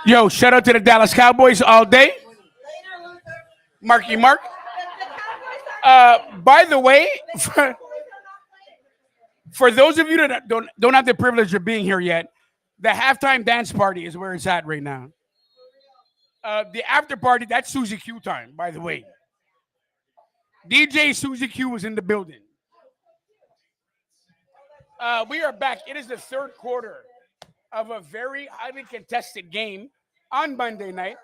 Yo, shout out to the Dallas Cowboys all day. Marky Mark. By the way, for those of you that don't have the privilege of being here yet, the halftime dance party is where it's at right now. The after party, that's Susie Q time, by the way. DJ Susie Q was in the building. We are back. It is the third quarter of a very highly contested game on Monday night.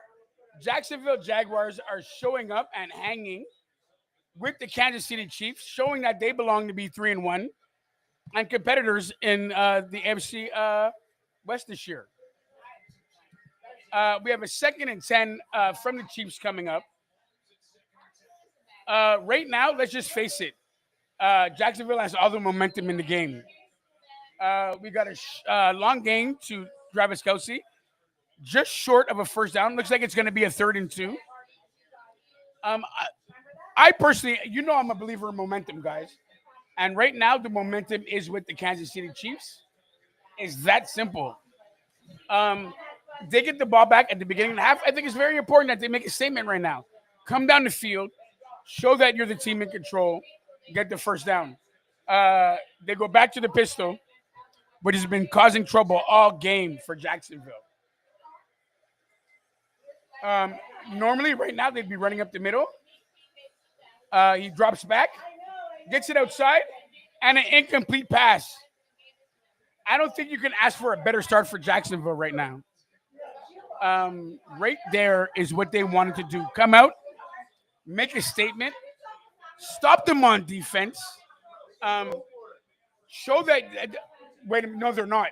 Jacksonville Jaguars are showing up and hanging with the Kansas City Chiefs, showing that they belong to be 3-1 and competitors in the NFC West this year. We have a 2nd and 10 from the Chiefs coming up. Right now, let's just face it. Jacksonville has all the momentum in the game. We got a long game to Travis Kelsey, just short of a first down. Looks like it's going to be a 3rd and 2. I personally, I'm a believer in momentum, guys. And right now, the momentum is with the Kansas City Chiefs. It's that simple. They get the ball back at the beginning of the half. I think it's very important that they make a statement right now. Come down the field, show that you're the team in control, get the first down. They go back to the pistol, which has been causing trouble all game for Jacksonville. Normally, right now, they'd be running up the middle. He drops back, gets it outside, and an incomplete pass. I don't think you can ask for a better start for Jacksonville right now. Right there is what they wanted to do. Come out, make a statement, stop them on defense, show that. Wait, no, they're not.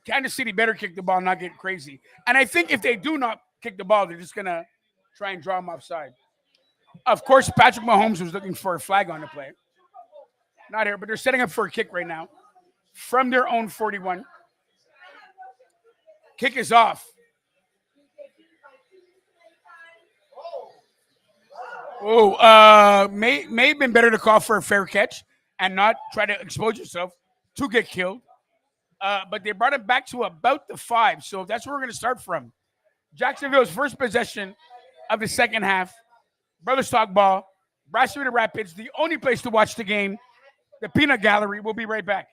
Kansas City better kick the ball, not get crazy. And I think if they do not kick the ball, they're just gonna try and draw them offside. Of course, Patrick Mahomes was looking for a flag on the play. Not here, but they're setting up for a kick right now from their own 41. Kick is off. Oh, may have been better to call for a fair catch and not try to expose yourself to get killed. But they brought it back to about the 5. So that's where we're going to start from. Jacksonville's first possession of the second half. Brothers talk ball. Brasserie Rapids, the only place to watch the game. The Peanut Gallery. We'll be right back.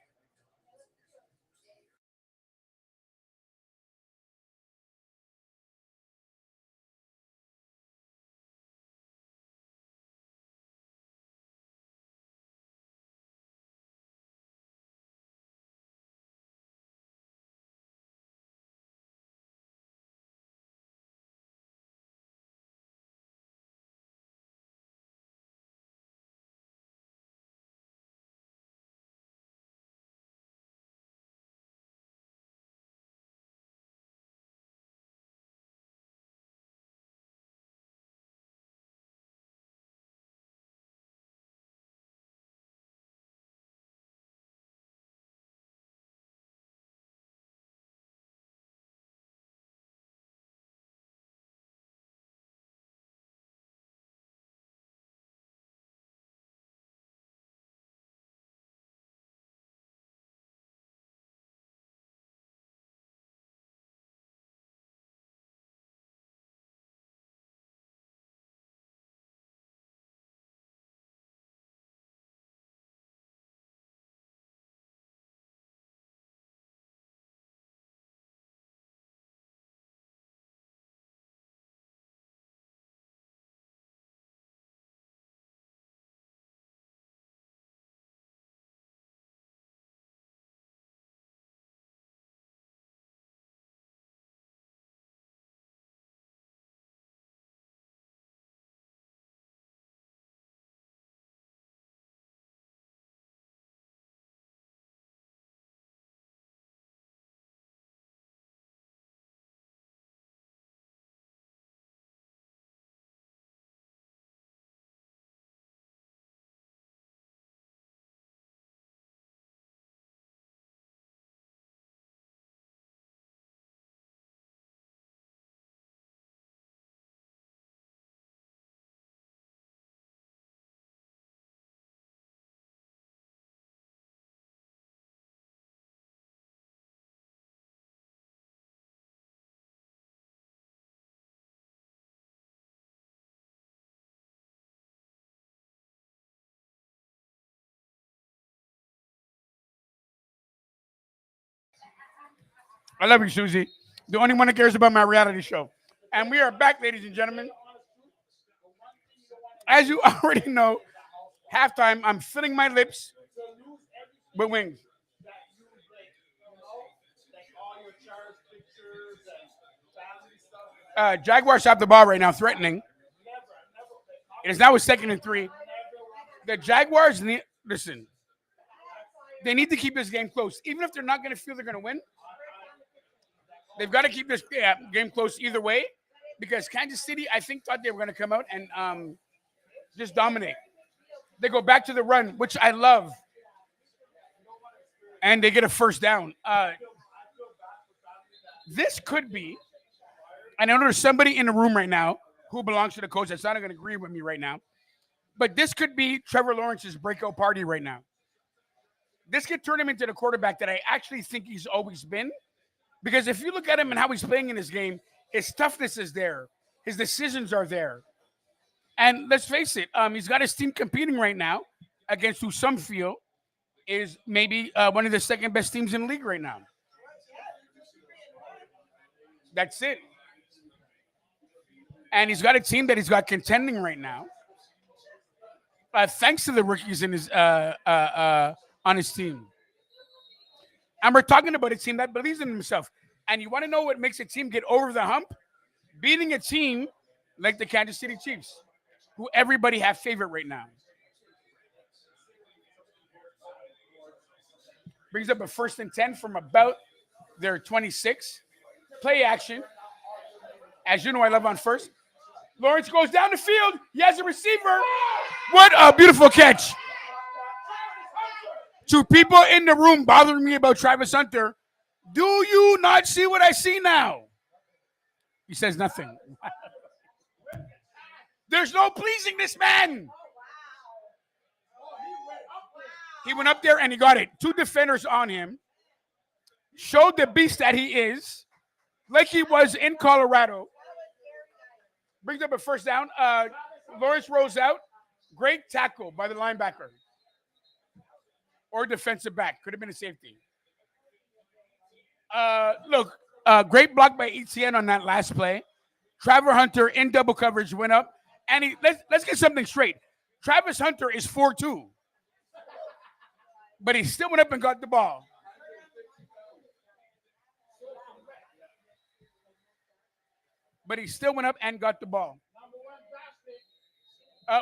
I love you, Susie. The only one that cares about my reality show. And we are back, ladies and gentlemen. As you already know, halftime, I'm filling my lips with wings. Jaguars have the ball right now, threatening. It is now a 2nd and 3. The Jaguars need listen. They need to keep this game close, even if they're not going to feel they're going to win. They've got to keep this game close either way, because Kansas City, I think, thought they were going to come out and just dominate. They go back to the run, which I love, and they get a first down. This could be, and I know there's somebody in the room right now who belongs to the coach that's not going to agree with me right now, but this could be Trevor Lawrence's breakout party right now. This could turn him into the quarterback that I actually think he's always been. Because if you look at him and how he's playing in this game, his toughness is there. His decisions are there. And let's face it, he's got his team competing right now against who some feel is maybe one of the second best teams in the league right now. That's it. And he's got a team that he's got contending right now. Thanks to the rookies in his on his team. And we're talking about a team that believes in himself. And you want to know what makes a team get over the hump? Beating a team like the Kansas City Chiefs, who everybody have favorite right now. Brings up a 1st and 10 from about their 26. Play action. As you know, I love on first. Lawrence goes down the field. He has a receiver. What a beautiful catch. To people in the room bothering me about Travis Hunter, do you not see what I see now? He says nothing. There's no pleasing this man. He went up there and he got it. 2 defenders on him. Showed the beast that he is, like he was in Colorado. Brings up a first down. Lawrence rolls out. Great tackle by the linebacker. Or defensive back. Could have been a safety. Look, great block by ETN on that last play. Trevor Hunter in double coverage went up. And let's get something straight. Travis Hunter is 4'2". But he still went up and got the ball.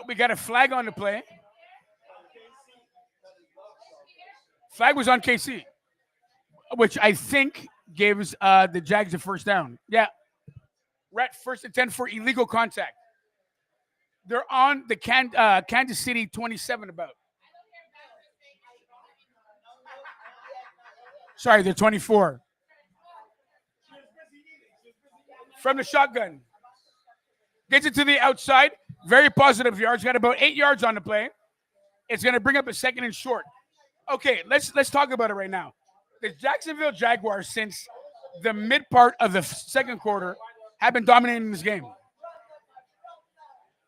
We got a flag on the play. Flag was on KC, which I think gives the Jags a first down. Yeah. We're at 1st and 10 for illegal contact. They're on the Kansas City 27 about. Sorry, they're 24. From the shotgun. Gets it to the outside. Very positive yards. Got about 8 yards on the play. It's going to bring up a 2nd and short. Okay, let's talk about it right now. The Jacksonville Jaguars, since the mid part of the second quarter, have been dominating this game.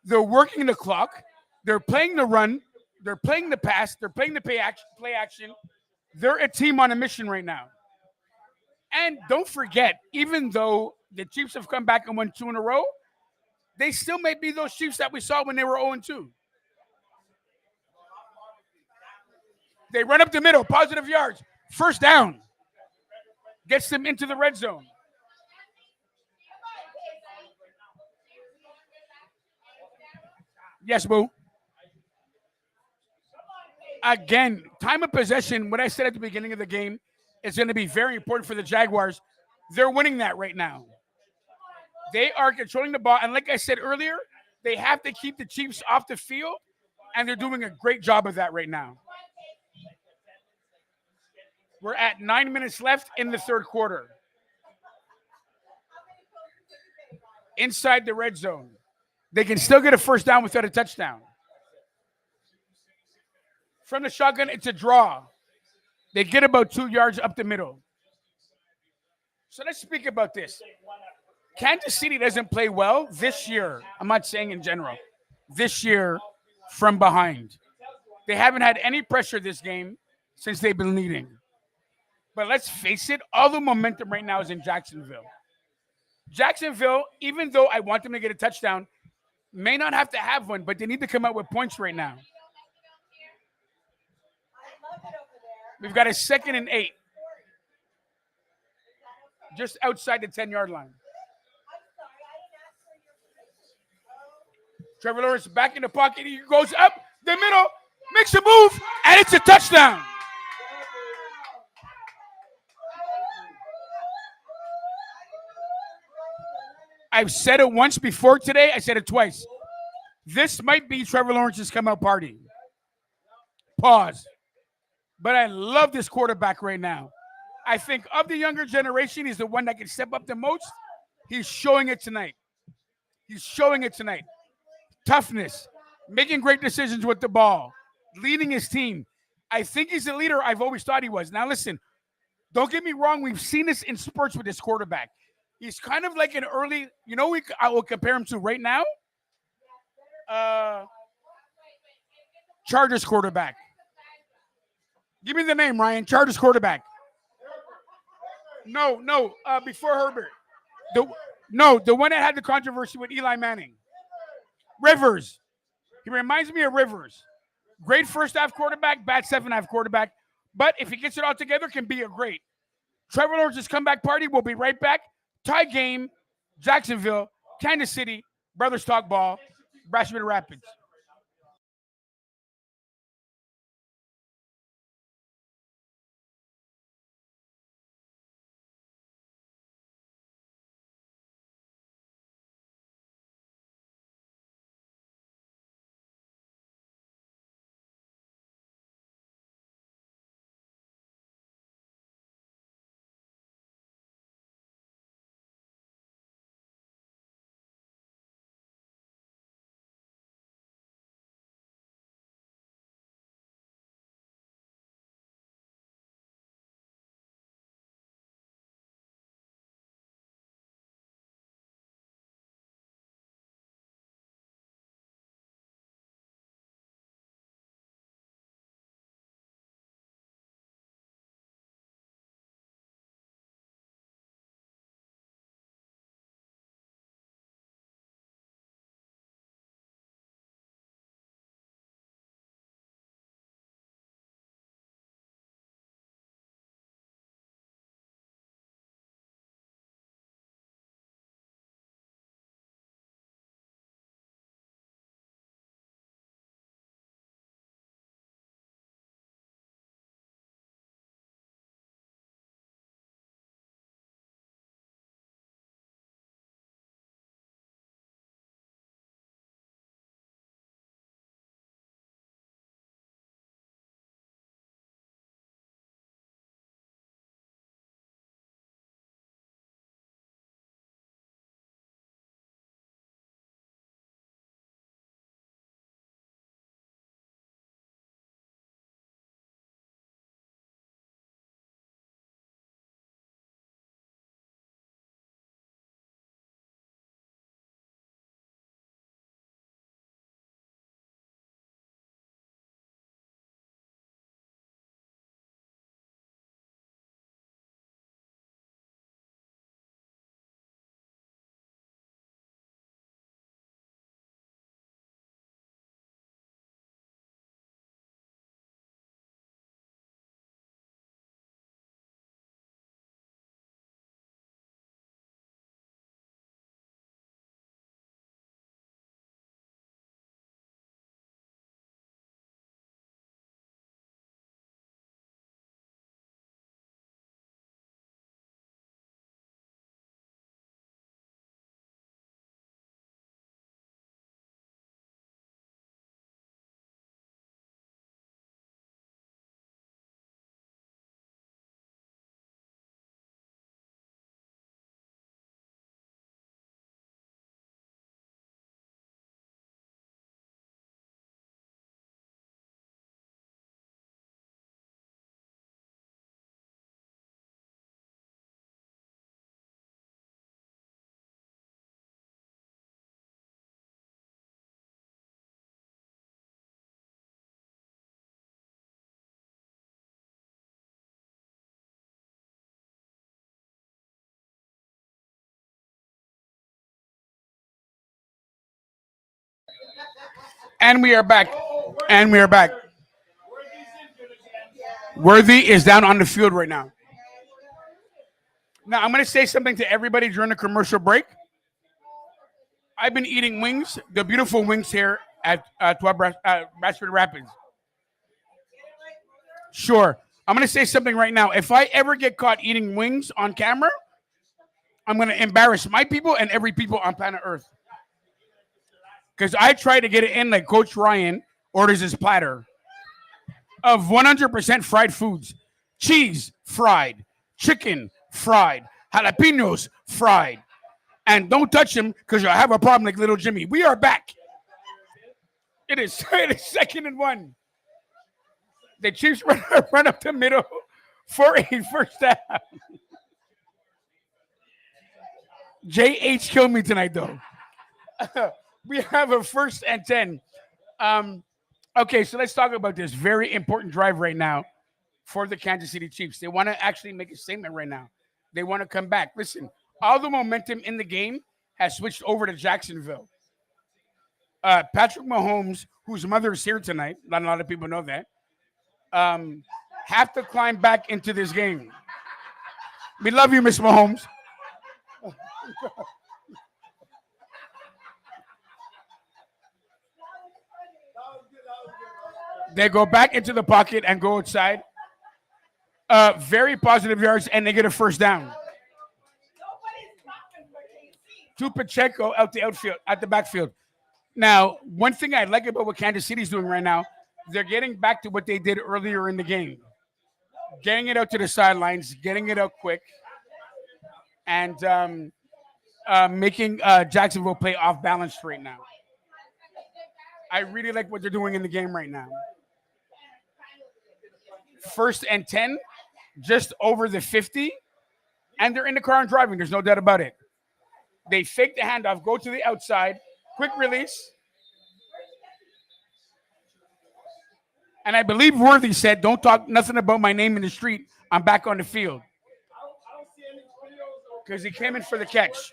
They're working the clock. They're playing the run. They're playing the pass. They're playing the play action. They're a team on a mission right now. And don't forget, even though the Chiefs have come back and won 2 in a row, they still may be those Chiefs that we saw when they were 0-2. They run up the middle, positive yards. First down. Gets them into the red zone. Yes, boo. Again, time of possession, what I said at the beginning of the game, is going to be very important for the Jaguars. They're winning that right now. They are controlling the ball. And like I said earlier, they have to keep the Chiefs off the field, and they're doing a great job of that right now. We're at 9 minutes left in the third quarter. Inside the red zone. They can still get a first down without a touchdown. From the shotgun, it's a draw. They get about 2 yards up the middle. So let's speak about this. Kansas City doesn't play well this year. I'm not saying in general. This year from behind. They haven't had any pressure this game since they've been leading. But let's face it, all the momentum right now is in Jacksonville. Jacksonville, even though I want them to get a touchdown, may not have to have one, but they need to come out with points right now. We've got a 2nd and 8, just outside the 10-yard line. Trevor Lawrence back in the pocket. He goes up the middle, makes a move, and it's a touchdown. I've said it once before today. I said it twice. This might be Trevor Lawrence's come out party. Pause. But I love this quarterback right now. I think of the younger generation, he's the one that can step up the most. He's showing it tonight. He's showing it tonight. Toughness, making great decisions with the ball, leading his team. I think he's the leader I've always thought he was. Now, listen, don't get me wrong. We've seen this in sports with this quarterback. He's kind of like an early, I will compare him to right now. Chargers quarterback. Give me the name, Ryan. Chargers quarterback. No, before Herbert. The one that had the controversy with Eli Manning. Rivers. He reminds me of Rivers. Great first half quarterback, bad second half quarterback. But if he gets it all together, can be a great. Trevor Lawrence's comeback party. We'll be right back. Tie game, Jacksonville, Kansas City, Brothers Talk Ball, Brashman Rapids. And we are back. And we are back. Worthy is down on the field right now. Now, I'm going to say something to everybody during the commercial break. I've been eating wings, the beautiful wings here at Bradford Rapids. Sure. I'm going to say something right now. If I ever get caught eating wings on camera, I'm going to embarrass my people and every people on planet Earth. Because I try to get it in like Coach Ryan orders his platter of 100% fried foods. Cheese, fried. Chicken, fried. Jalapenos, fried. And don't touch them because you'll have a problem like little Jimmy. We are back. It is 2nd and 1. The Chiefs run up the middle for a first down. JH killed me tonight, though. We have a 1st and 10. Okay, so let's talk about this very important drive right now for the Kansas City Chiefs. They want to actually make a statement right now. They want to come back. Listen, all the momentum in the game has switched over to Jacksonville. Patrick Mahomes, whose mother is here tonight, not a lot of people know that, have to climb back into this game. We love you, Miss Mahomes. They go back into the pocket and go outside. Very positive yards, and they get a first down. To Pacheco out the backfield. Now, one thing I like about what Kansas City's doing right now, they're getting back to what they did earlier in the game. Getting it out to the sidelines, getting it out quick, and making Jacksonville play off balance right now. I really like what they're doing in the game right now. 1st and 10, just over the 50, and they're in the car and driving. There's no doubt about it. They fake the handoff, go to the outside, quick release. And I believe Worthy said, don't talk nothing about my name in the street. I'm back on the field. Because he came in for the catch.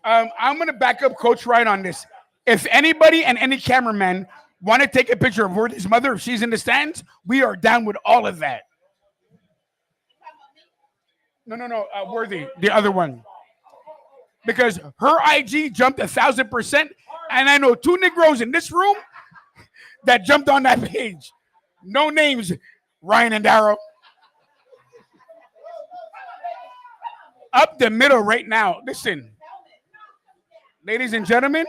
I'm going to back up Coach Ryan on this. If anybody and any cameraman want to take a picture of Worthy's mother, if she's in the stands, we are down with all of that. No, Worthy, the other one. Because her IG jumped 1,000%, and I know 2 Negroes in this room that jumped on that page. No names, Ryan and Darrow. Up the middle right now. Listen, ladies and gentlemen,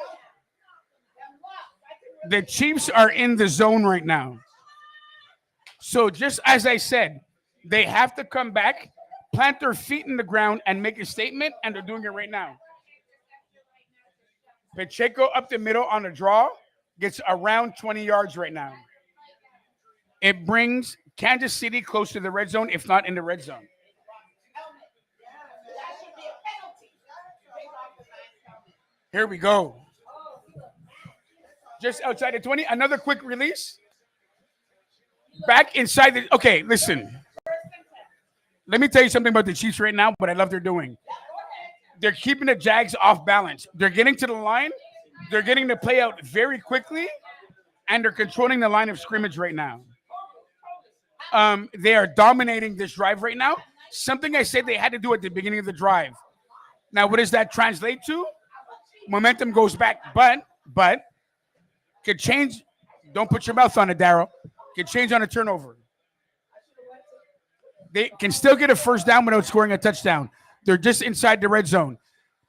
the Chiefs are in the zone right now. So just as I said, they have to come back, plant their feet in the ground, and make a statement, and they're doing it right now. Pacheco up the middle on a draw, gets around 20 yards right now. It brings Kansas City close to the red zone, if not in the red zone. Here we go. Just outside the 20. Another quick release. Back inside the... Okay, listen. Let me tell you something about the Chiefs right now, what I love they're doing. They're keeping the Jags off balance. They're getting to the line. They're getting the play out very quickly, and they're controlling the line of scrimmage right now. They are dominating this drive right now. Something I said they had to do at the beginning of the drive. Now, what does that translate to? Momentum goes back, but could change. Don't put your mouth on it, Darryl. Could change on a turnover. They can still get a first down without scoring a touchdown. They're just inside the red zone.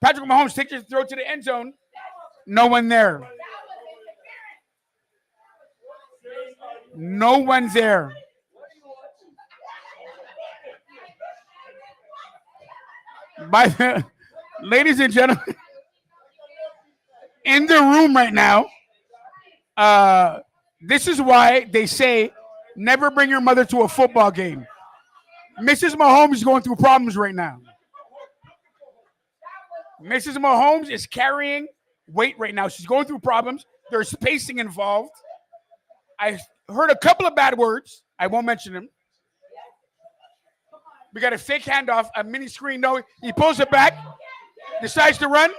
Patrick Mahomes takes his throw to the end zone. No one there. No one there. Ladies and gentlemen, in the room right now, this is why they say never bring your mother to a football game. Mrs. Mahomes is going through problems right now. Mrs. Mahomes is carrying weight right now. She's going through problems. There's spacing involved. I heard a couple of bad words. I won't mention them. We got a fake handoff, a mini screen. No, he pulls it back, decides to run.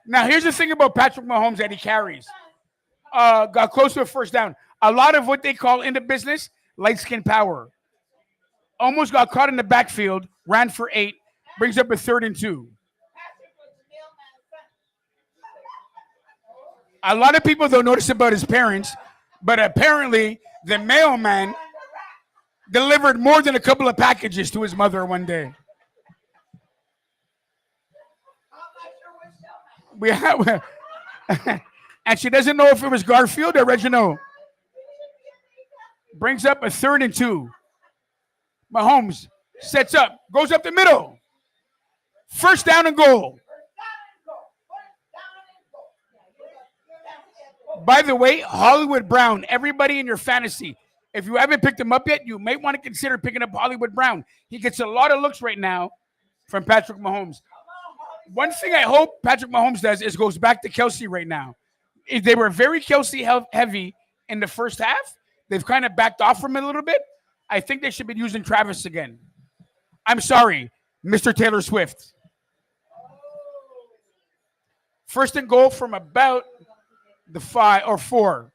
Now, here's the thing about Patrick Mahomes that he carries. Got close to a first down. A lot of what they call in the business light skin power. Almost got caught in the backfield, ran for 8, brings up a 3rd and 2. A lot of people don't notice about his parents, but apparently the mailman delivered more than a couple of packages to his mother one day. We have, and she doesn't know if it was Garfield or Reginald. Brings up a 3rd and 2. Mahomes sets up, goes up the middle. First down and goal. By the way, Hollywood Brown, everybody in your fantasy, if you haven't picked him up yet, you may want to consider picking up Hollywood Brown. He gets a lot of looks right now from Patrick Mahomes. One thing I hope Patrick Mahomes does is goes back to Kelsey right now. They were very Kelsey heavy in the first half. They've kind of backed off from it a little bit. I think they should be using Travis again. I'm sorry, Mr. Taylor Swift. First and goal from about the 5 or 4.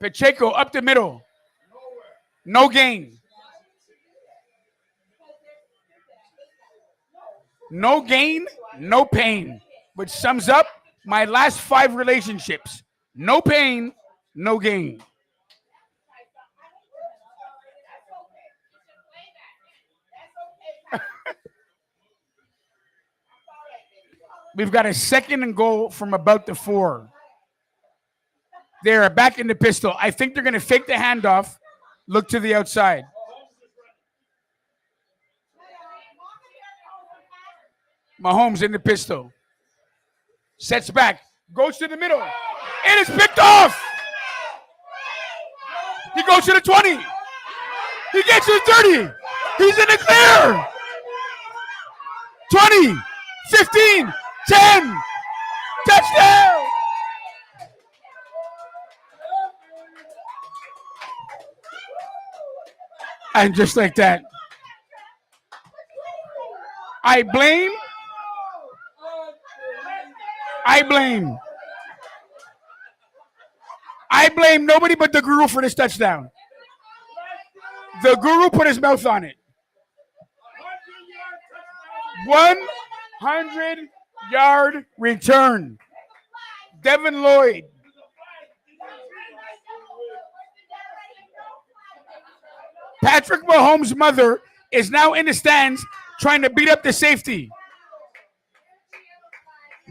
Pacheco up the middle. No gain. No gain, no pain. Which sums up my last 5 relationships. No pain, no gain. We've got a 2nd and goal from about the 4. They're back in the pistol. I think they're going to fake the handoff, look to the outside. Mahomes in the pistol. Sets back. Goes to the middle. It is picked off. He goes to the 20. He gets to the 30. He's in the clear. 20, 15, 10. Touchdown. And just like that, I blame nobody but the guru for this touchdown. The guru put his mouth on it. 100-yard return. Devin Lloyd. Patrick Mahomes' mother is now in the stands trying to beat up the safety.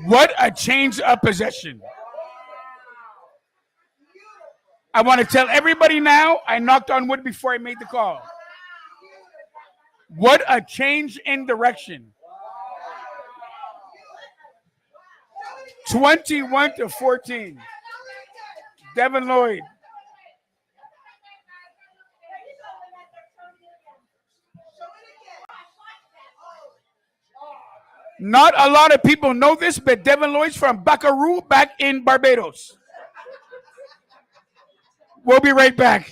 What a change of possession. I want to tell everybody now, I knocked on wood before I made the call. What a change in direction. 21-14. Devin Lloyd. Not a lot of people know this, but Devin Lloyd's from Buckaroo back in Barbados. We'll be right back.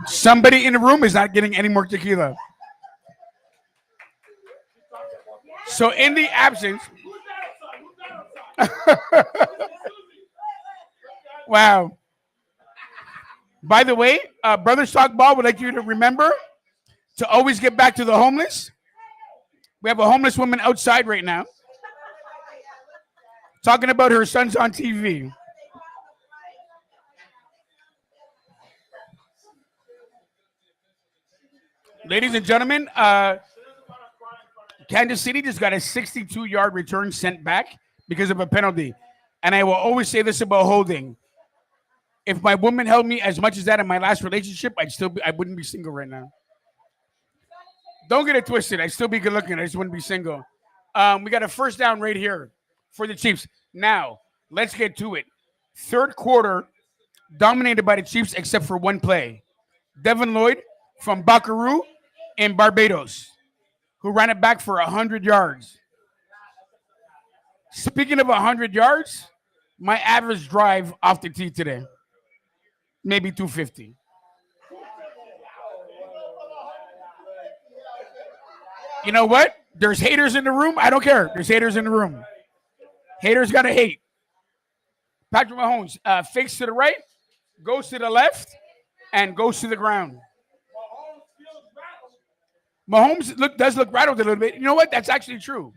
Somebody in the room is not getting any more tequila. So in the absence, wow. By the way, Brother Stockball would like you to remember to always get back to the homeless. We have a homeless woman outside right now talking about her son's on TV. Ladies and gentlemen, Kansas City just got a 62-yard return sent back because of a penalty. And I will always say this about holding. If my woman held me as much as that in my last relationship, I wouldn't be single right now. Don't get it twisted. I'd still be good looking. I just wouldn't be single. We got a first down right here for the Chiefs. Now, let's get to it. Third quarter, dominated by the Chiefs except for one play. Devin Lloyd from Buckaroo in Barbados, who ran it back for 100 yards. Speaking of 100 yards, my average drive off the tee today, maybe 250. You know what? There's haters in the room. I don't care. There's haters in the room. Haters gotta hate. Patrick Mahomes fakes to the right, goes to the left, and goes to the ground. Mahomes does look rattled a little bit. You know what? That's actually true.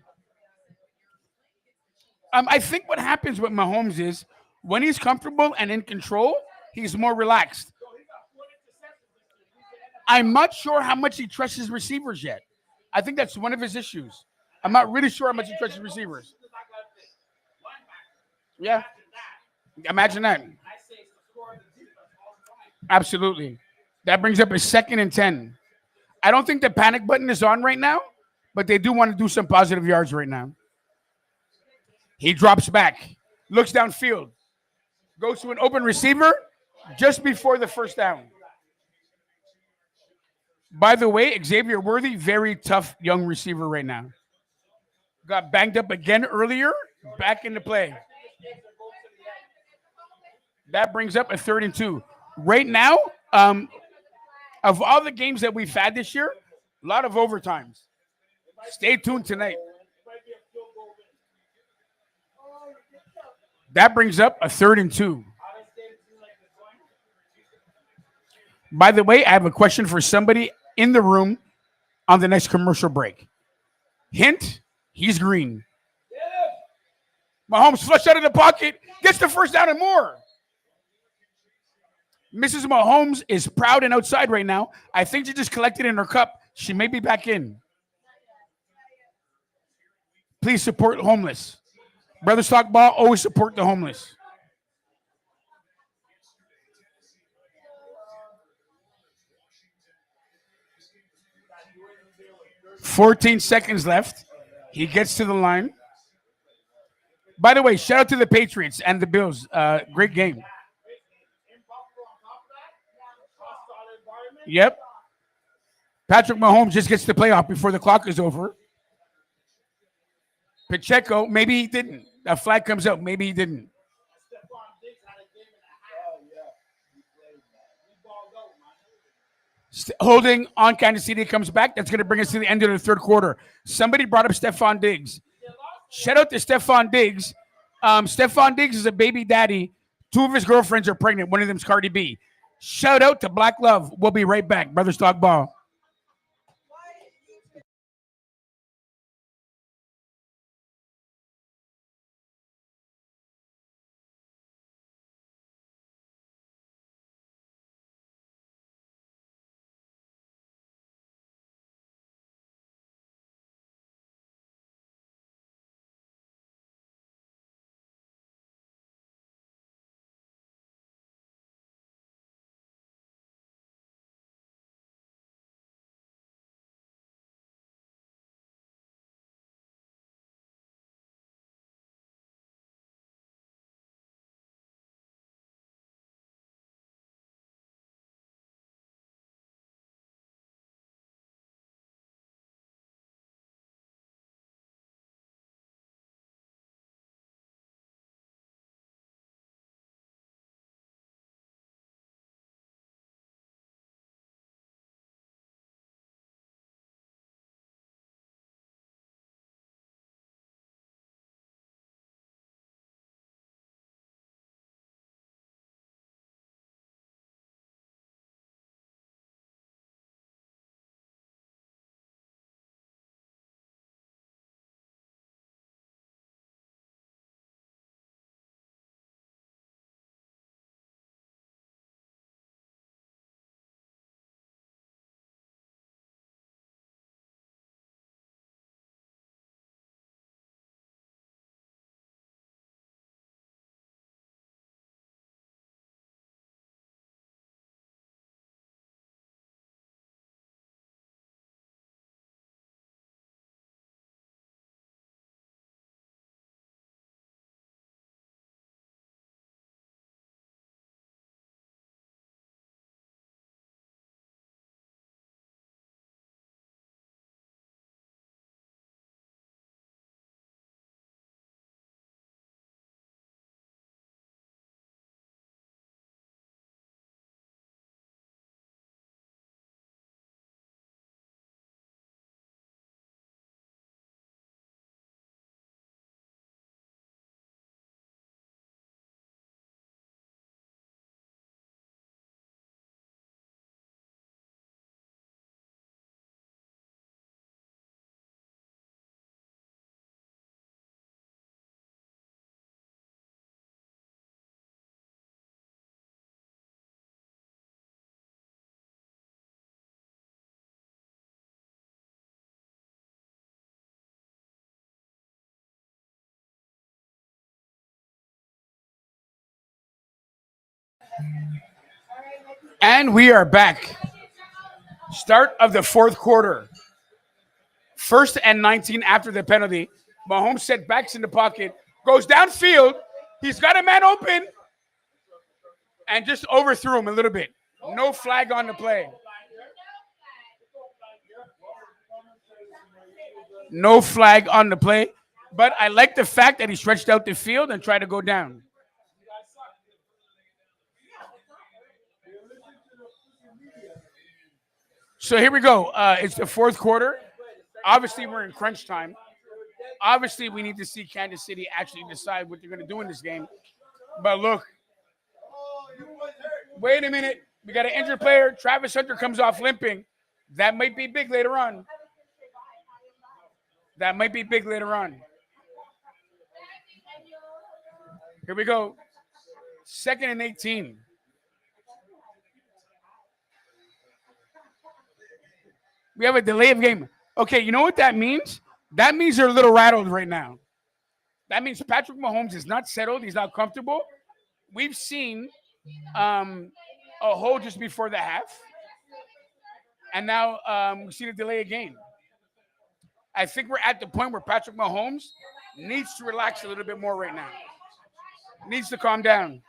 I think what happens with Mahomes is when he's comfortable and in control, he's more relaxed. I'm not sure how much he trusts his receivers yet. I think that's one of his issues. I'm not really sure how much he trusts his receivers. Yeah, imagine that. Absolutely. That brings up a 2nd and 10. I don't think the panic button is on right now, but they do want to do some positive yards right now. He drops back, looks downfield, goes to an open receiver just before the first down. By the way, Xavier Worthy, very tough young receiver right now. Got banged up again earlier, back into play. That brings up a 3rd and 2. Right now, of all the games that we've had this year, a lot of overtimes. Stay tuned tonight. That brings up a 3rd and 2. By the way, I have a question for somebody in the room on the next commercial break. Hint, he's green. Mahomes flushed out of the pocket, gets the first down and more. Mrs. Mahomes is proud and outside right now. I think she just collected in her cup. She may be back in. Please support homeless. Brother Stockball, always support the homeless. 14 seconds left. He gets to the line. By the way, shout out to the Patriots and the Bills. Great game. Yep. Patrick Mahomes just gets the playoff before the clock is over. Pacheco, maybe he didn't. A flag comes out. Maybe he didn't. Holding on Kansas City comes back. That's going to bring us to the end of the third quarter. Somebody brought up Stephon Diggs. Shout out to Stephon Diggs. Stephon Diggs is a baby daddy. 2 of his girlfriends are pregnant. One of them's Cardi B. Shout out to Black Love. We'll be right back. Brother Stockball. And we are back. Start of the fourth quarter. First and 19 after the penalty. Mahomes set backs in the pocket, goes downfield. He's got a man open and just overthrew him a little bit. No flag on the play. No flag on the play. But I like the fact that he stretched out the field and tried to go down. So here we go. It's the fourth quarter. Obviously, we're in crunch time. Obviously, we need to see Kansas City actually decide what they're going to do in this game. But look, wait a minute. We got an injured player. Travis Hunter comes off limping. That might be big later on. That might be big later on. Here we go. Second and 18. We have a delay of game. Okay, you know what that means? That means they're a little rattled right now. That means Patrick Mahomes is not settled. He's not comfortable. We've seen a hold just before the half, and now we see the delay of game. I think we're at the point where Patrick Mahomes needs to relax a little bit more right now. Needs to calm down.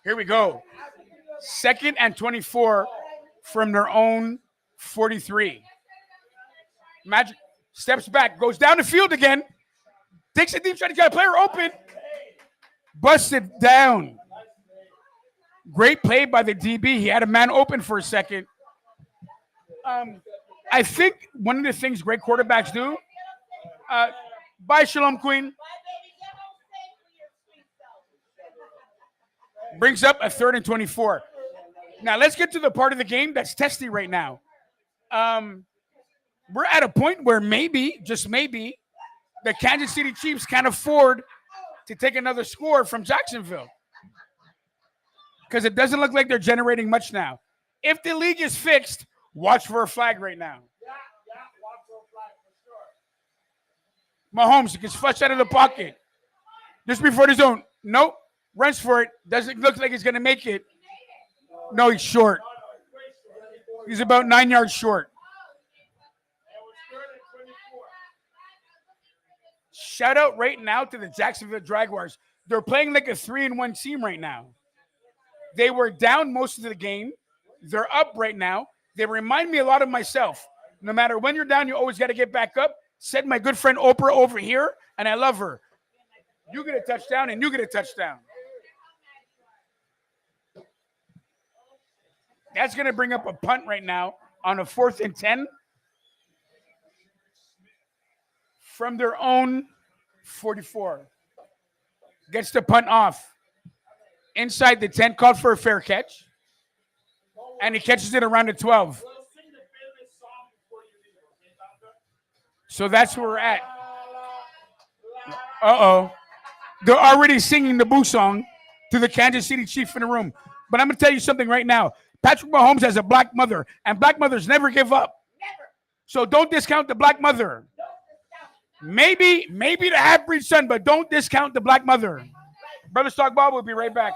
Here we go. Second and 24 from their own 43. Magic steps back, goes down the field again, takes a deep shot. He's got a player open, busted down. Great play by the DB. He had a man open for a second. I think one of the things great quarterbacks do. Bye, Shalom Queen. Brings up a third and 24. Now let's get to the part of the game that's testy right now. We're at a point where maybe, just maybe, the Kansas City Chiefs can't afford to take another score from Jacksonville. Because it doesn't look like they're generating much now. If the league is fixed, watch for a flag right now. Mahomes gets flushed out of the pocket. Just before the zone. Nope. Runs for it. Doesn't look like he's going to make it. No, he's short. He's about 9 yards short. Shout out right now to the Jacksonville Jaguars. They're playing like a 3-1 team right now. They were down most of the game. They're up right now. They remind me a lot of myself. No matter when you're down, you always got to get back up. Said my good friend Oprah over here, and I love her. You get a touchdown, and you get a touchdown. That's going to bring up a punt right now on a 4th and 10 from their own 44. Gets the punt off. Inside the 10, called for a fair catch. And he catches it around the 12. So that's where we're at. Uh-oh. They're already singing the Boo song to the Kansas City Chiefs in the room. But I'm going to tell you something right now. Patrick Mahomes has a black mother, and black mothers never give up. So don't discount the black mother. Maybe the half-breed son, but don't discount the black mother. Brother Stock Bob will be right back.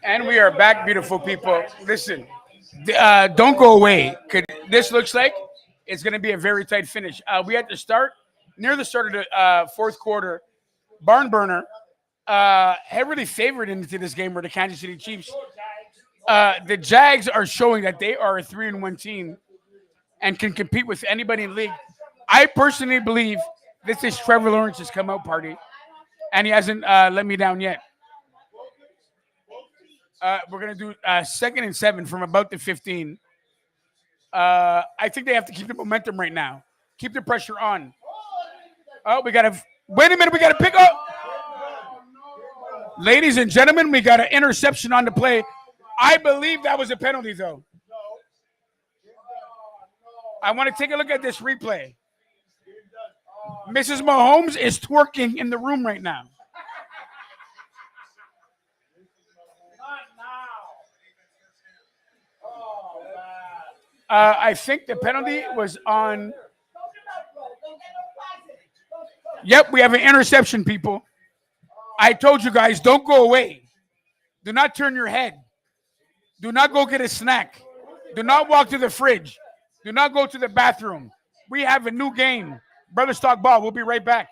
And we are back, beautiful people. Listen, don't go away. This looks like it's going to be a very tight finish. We had to start near the start of the fourth quarter. Barn burner, heavily favored into this game were the Kansas City Chiefs. The Jags are showing that they are a 3-1 team and can compete with anybody in the league. I personally believe this is Trevor Lawrence's come out party, and he hasn't let me down yet. We're gonna do 2nd and 7 from about the 15. I think they have to keep the momentum right now. Keep the pressure on. Oh, we gotta wait a minute. We gotta pick up. Ladies and gentlemen, we got an interception on the play. I believe that was a penalty, though. I want to take a look at this replay. Mrs. Mahomes is twerking in the room right now. I think the penalty was on. Yep, we have an interception, people. I told you guys, don't go away. Do not turn your head. Do not go get a snack. Do not walk to the fridge. Do not go to the bathroom. We have a new game. Brothers Talk Ball. We'll be right back.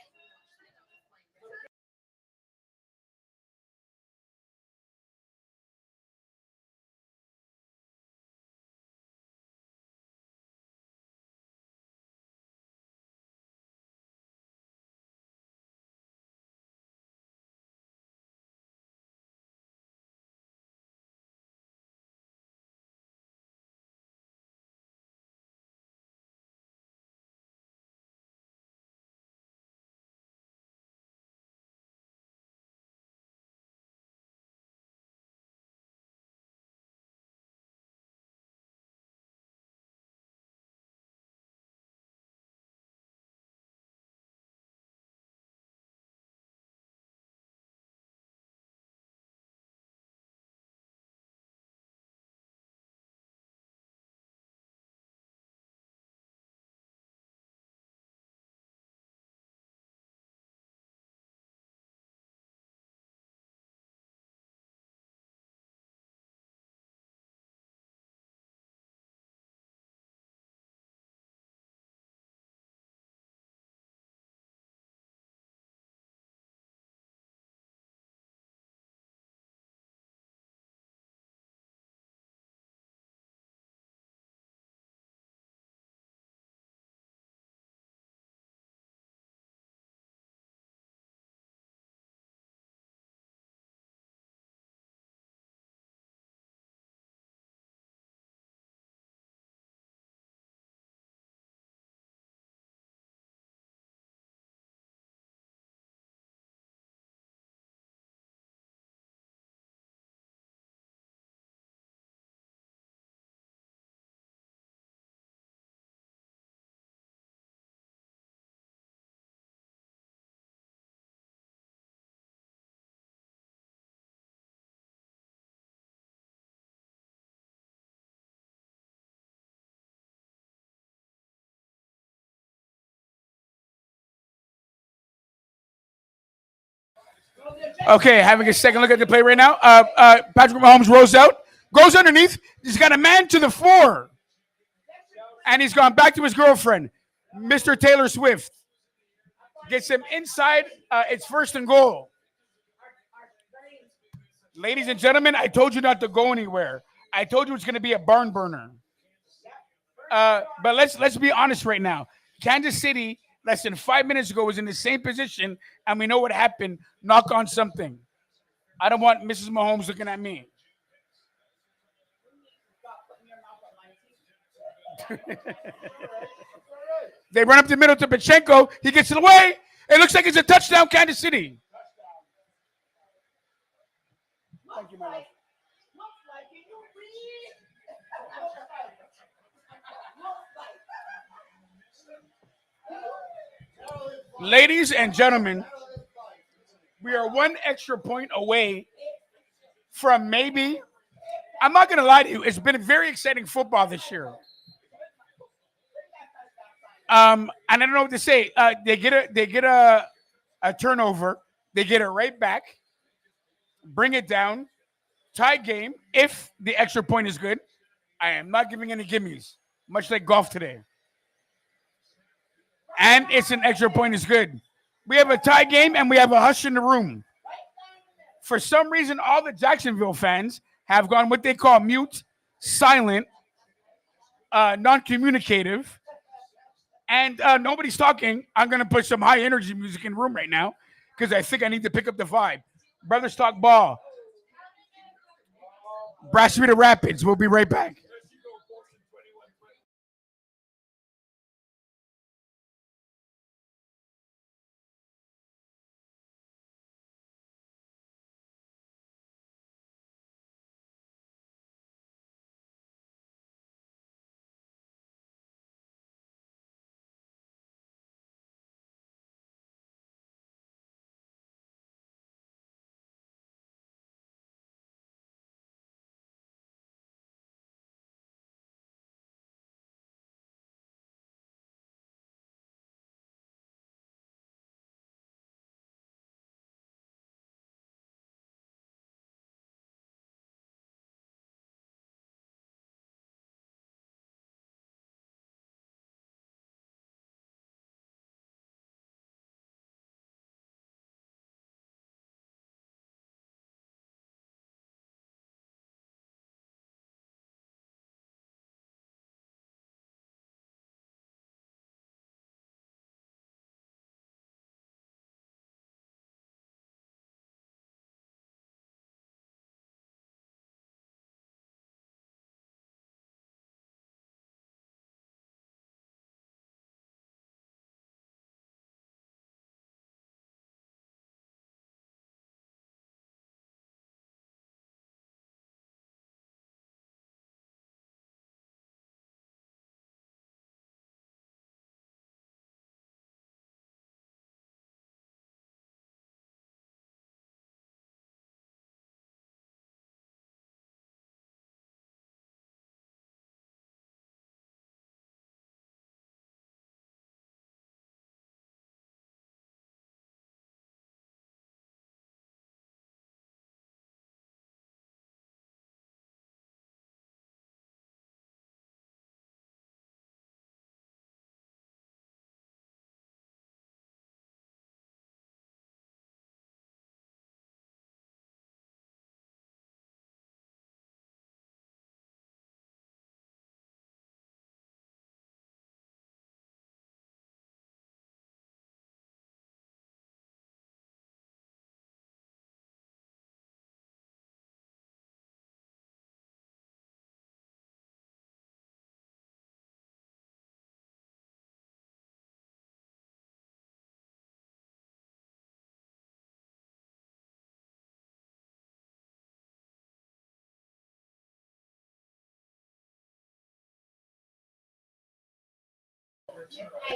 Okay, having a second look at the play right now. Patrick Mahomes rolls out, goes underneath. He's got a man to the 4, and he's gone back to his girlfriend, Mr. Taylor Swift. Gets him inside. It's 1st and goal. Ladies and gentlemen, I told you not to go anywhere. I told you it's going to be a barn burner. But let's be honest right now. Kansas City, less than 5 minutes ago, was in the same position, and we know what happened. Knock on something. I don't want Mrs. Mahomes looking at me. They run up the middle to Pachenko. He gets it away. It looks like it's a touchdown, Kansas City. Thank you, my love. Ladies and gentlemen, we are one extra point away from maybe. I'm not going to lie to you. It's been a very exciting football this year. And I don't know what to say. They get a turnover. They get it right back. Bring it down. Tie game. If the extra point is good, I am not giving any gimmies, much like golf today. And it's an extra point is good. We have a tie game and we have a hush in the room. For some reason, all the Jacksonville fans have gone what they call mute, silent, non-communicative, and nobody's talking. I'm going to put some high energy music in the room right now because I think I need to pick up the vibe. Brothers Talk Ball. Brasserie Rapids. We'll be right back.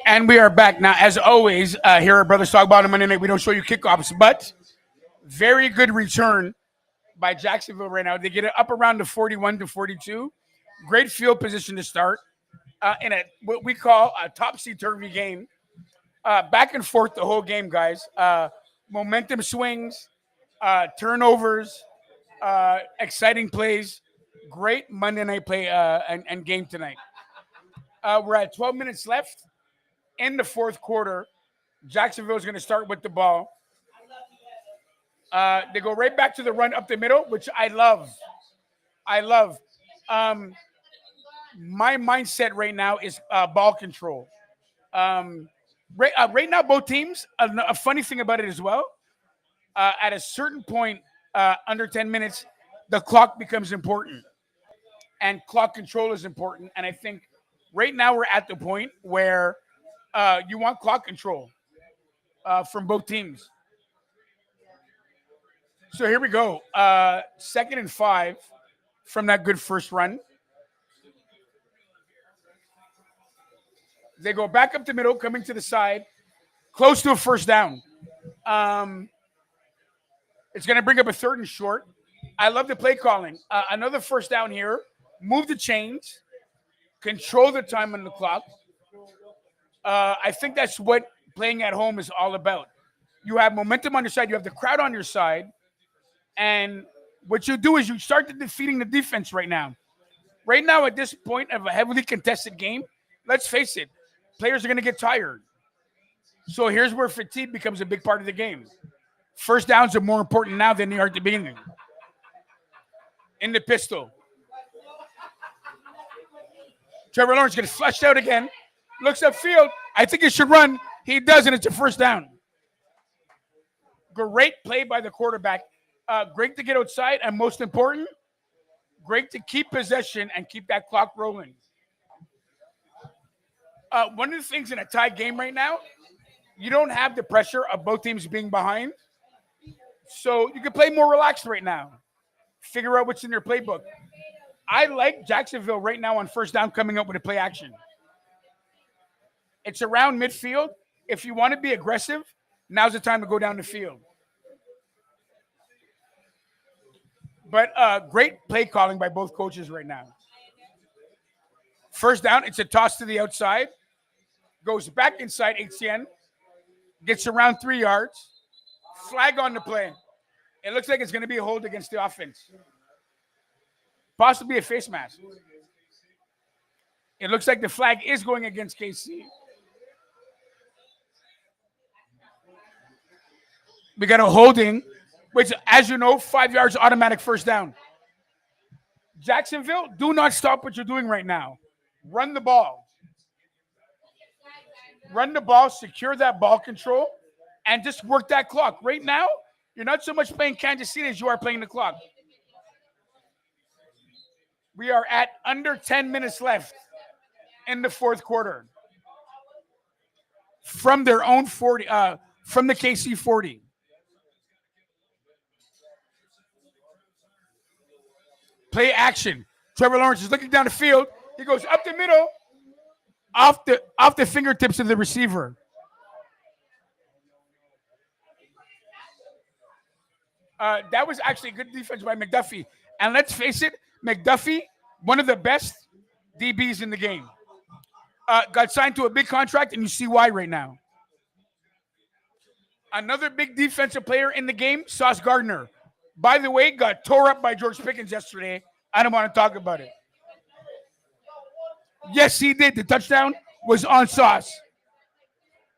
And we are back now. As always, here at Brothers Talk About on Monday night, we don't show you kickoffs, but very good return by Jacksonville right now. They get it up around the 41 to 42. Great field position to start in a what we call a topsy-turvy game. Back and forth the whole game, guys. Momentum swings, turnovers, exciting plays. Great Monday night play and game tonight. We're at 12 minutes left in the fourth quarter. Jacksonville is going to start with the ball. They go right back to the run up the middle, which I love. I love. My mindset right now is ball control. Right now, both teams, a funny thing about it as well, at a certain point, under 10 minutes, the clock becomes important. And clock control is important. And I think right now we're at the point where you want clock control from both teams. So here we go. 2nd and 5 from that good first run. They go back up the middle, coming to the side, close to a first down. It's going to bring up a 3rd and short. I love the play calling. Another first down here. Move the chains. Control the time on the clock. I think that's what playing at home is all about. You have momentum on your side. You have the crowd on your side. And What you do is you start defeating the defense right now. Right now, at this point of a heavily contested game, let's face it, players are going to get tired. So here's where fatigue becomes a big part of the game. First downs are more important now than they are at the beginning. In the pistol. Trevor Lawrence gets flushed out again. Looks upfield. I think he should run. He does, and it's a first down. Great play by the quarterback. Great to get outside, and most important, great to keep possession and keep that clock rolling. One of the things in a tied game right now, you don't have the pressure of both teams being behind. So you can play more relaxed right now. Figure out what's in your playbook. I like Jacksonville right now on first down coming up with a play action. It's around midfield. If you want to be aggressive, now's the time to go down the field. But great play calling by both coaches right now. First down, it's a toss to the outside. Goes back inside Etienne. Gets around 3 yards. Flag on the play. It looks like it's going to be a hold against the offense. Possibly a face mask. It looks like the flag is going against KC. We got a holding, which, as you know, 5 yards automatic first down. Jacksonville, do not stop what you're doing right now. Run the ball. Run the ball, secure that ball control, and just work that clock. Right now, you're not so much playing Kansas City as you are playing the clock. We are at under 10 minutes left in the fourth quarter. From their own 40, from the KC 40. Play action. Trevor Lawrence is looking down the field. He goes up the middle, off the fingertips of the receiver. That was actually good defense by McDuffie. And let's face it, McDuffie, one of the best DBs in the game. Got signed to a big contract, and you see why right now. Another big defensive player in the game, Sauce Gardner. By the way, got tore up by George Pickens yesterday. I don't want to talk about it. Yes, he did. The touchdown was on Sauce.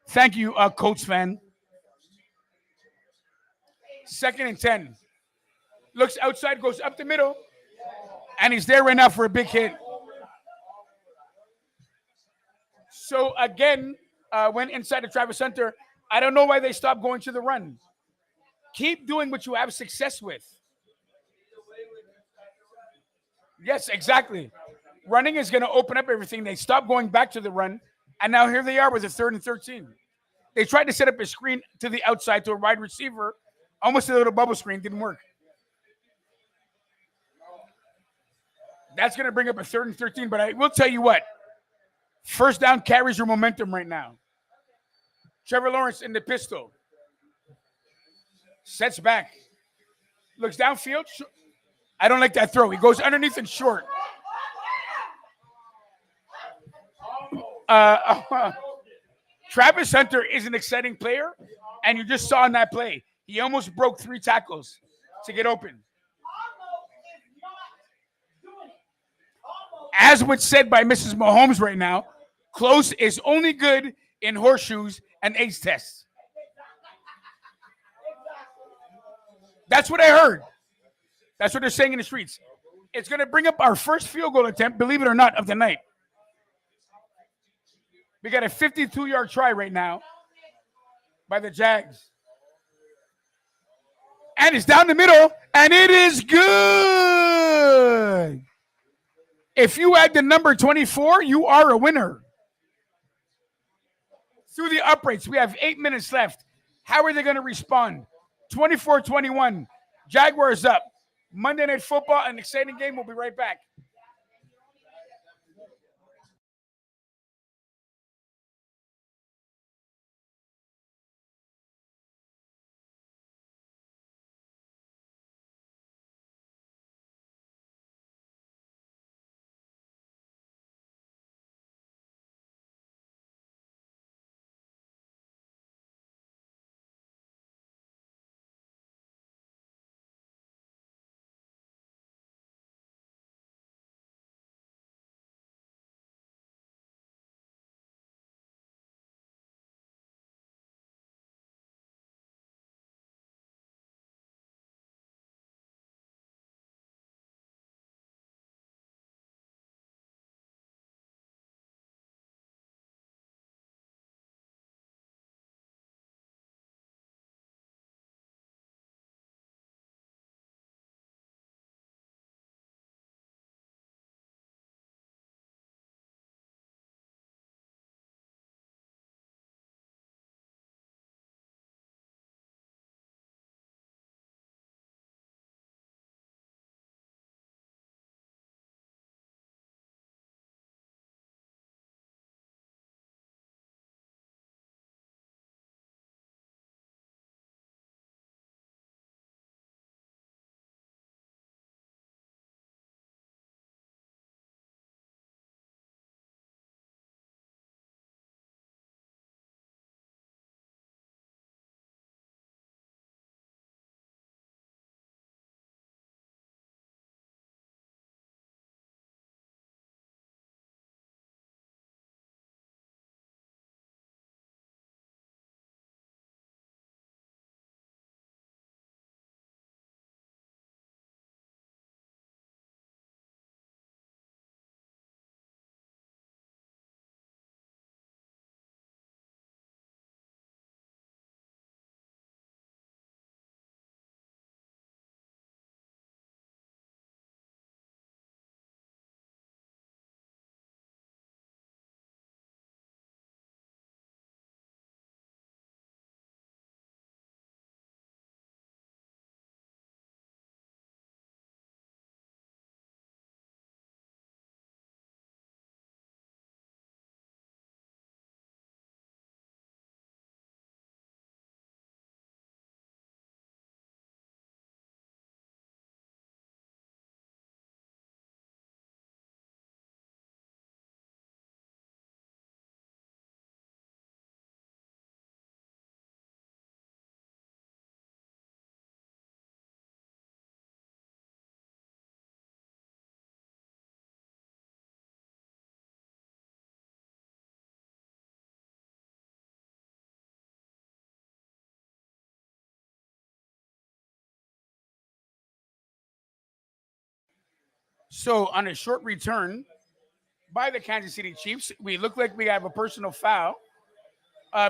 Thank you, Colts fan. 2nd and 10. Looks outside, goes up the middle, and he's there right now for a big hit. So again, went inside the Travis Center. I don't know why they stopped going to the run. Keep doing what you have success with. Yes, exactly. Running is going to open up everything. They stopped going back to the run, and now here they are with a 3rd and 13. They tried to set up a screen to the outside to a wide receiver, almost a little bubble screen, didn't work. That's going to bring up a 3rd and 13, but I will tell you what. First down carries your momentum right now. Trevor Lawrence in the pistol. Sets back. Looks downfield. I don't like that throw. He goes underneath and short. Travis Hunter is an exciting player, and you just saw in that play. He almost broke 3 tackles to get open. As what's said by Mrs. Mahomes right now, close is only good in horseshoes and ace tests. That's what I heard. That's what they're saying in the streets. It's going to bring up our first field goal attempt, believe it or not, of the night. We got a 52-yard try right now by the Jags. And it's down the middle, and it is good. If you add the number 24, you are a winner. Through the uprights, we have 8 minutes left. How are they going to respond? 24-21. Jaguars up. Monday Night Football, an exciting game. We'll be right back. So on a short return by the Kansas City Chiefs, we look like we have a personal foul.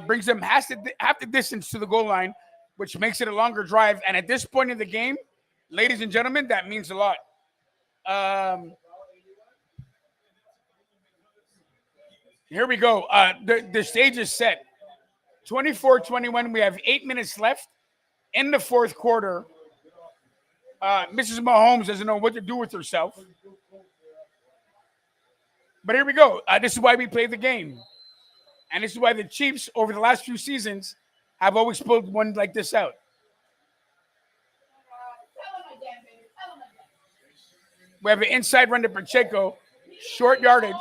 Brings them half the distance to the goal line, which makes it a longer drive. And at this point in the game, ladies and gentlemen, that means a lot. Here we go. The stage is set. 24-21. We have 8 minutes left in the fourth quarter. Mrs. Mahomes doesn't know what to do with herself. But here we go. This is why we play the game. And this is why the Chiefs, over the last few seasons, have always pulled one like this out. We have an inside run to Pacheco. Short yardage.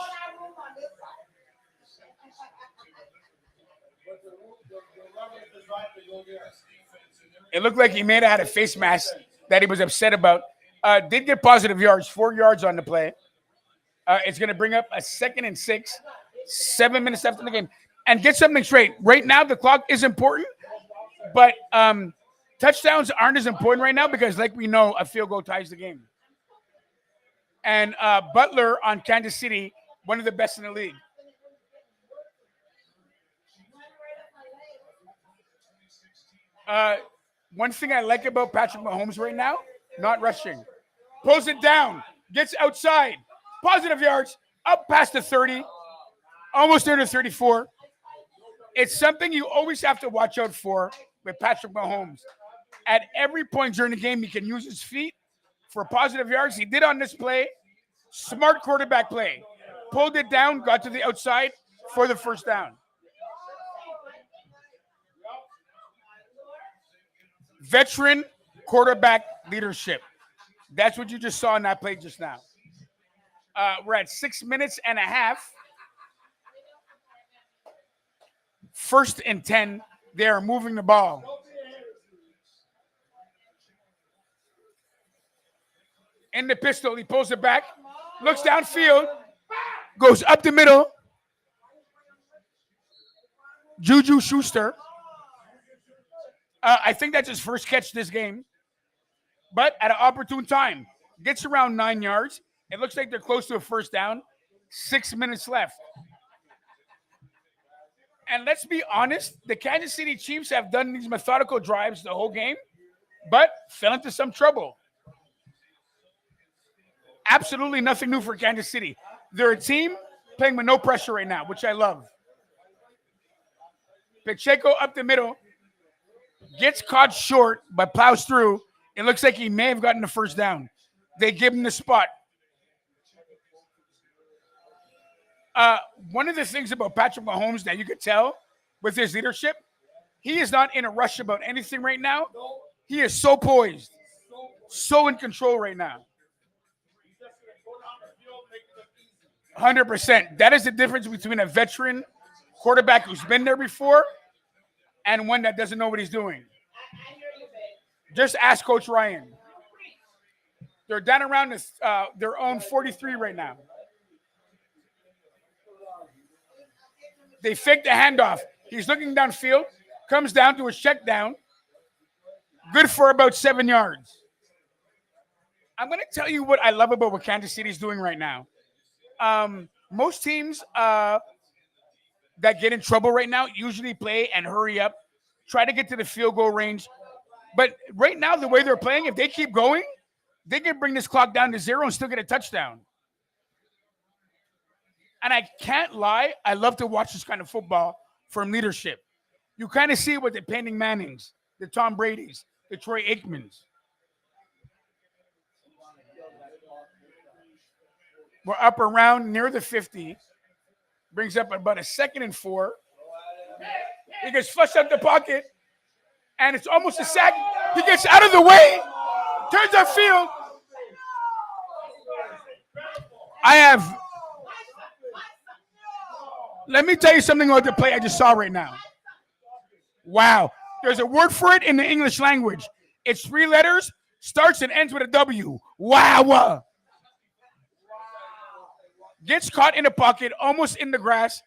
It looked like he may have had a face mask that he was upset about. Did get positive yards, 4 yards on the play. It's going to bring up a 2nd and 6, 7 minutes left in the game. And get something straight. Right now, the clock is important, but touchdowns aren't as important right now because, like we know, a field goal ties the game. And Butler on Kansas City, one of the best in the league. One thing I like about Patrick Mahomes right now, not rushing. Pulls it down, gets outside, positive yards, up past the 30, almost there to 34. It's something you always have to watch out for with Patrick Mahomes. At every point during the game, he can use his feet for positive yards. He did on this play. Smart quarterback play. Pulled it down, got to the outside for the first down. Veteran quarterback leadership. That's what you just saw in that play just now. We're at 6 minutes and a half. 1st and 10. They are moving the ball. In the pistol, he pulls it back, looks downfield, goes up the middle. Juju Schuster. I think that's his first catch this game. But at an opportune time, gets around 9 yards. It looks like they're close to a first down. 6 minutes left. And let's be honest, the Kansas City Chiefs have done these methodical drives the whole game, but fell into some trouble. Absolutely nothing new for Kansas City. They're a team playing with no pressure right now, which I love. Pacheco up the middle, gets caught short, but plows through. It looks like he may have gotten the first down. They give him the spot. One of the things about Patrick Mahomes that you could tell with his leadership, he is not in a rush about anything right now. He is so poised, so in control right now. 100%. That is the difference between a veteran quarterback who's been there before and one that doesn't know what he's doing. Just ask Coach Ryan. They're down around their own 43 right now. They fake the handoff. He's looking downfield, comes down to a check down. Good for about 7 yards. I'm going to tell you what I love about what Kansas City is doing right now. Most teams that get in trouble right now usually play and hurry up, try to get to the field goal range. But right now, the way they're playing, if they keep going, they can bring this clock down to 0 and still get a touchdown. And I can't lie, I love to watch this kind of football from leadership. You kind of see it with the Peyton Mannings, the Tom Bradys, the Troy Aikmans. We're up around near the 50. Brings up about a 2nd and 4. He gets flushed out the pocket. And it's almost a sack. He gets out of the way. Turns upfield. Let me tell you something about the play I just saw right now. Wow. There's a word for it in the English language. It's 3 letters, starts and ends with a W. Wow. Gets caught in the pocket, almost in the grass,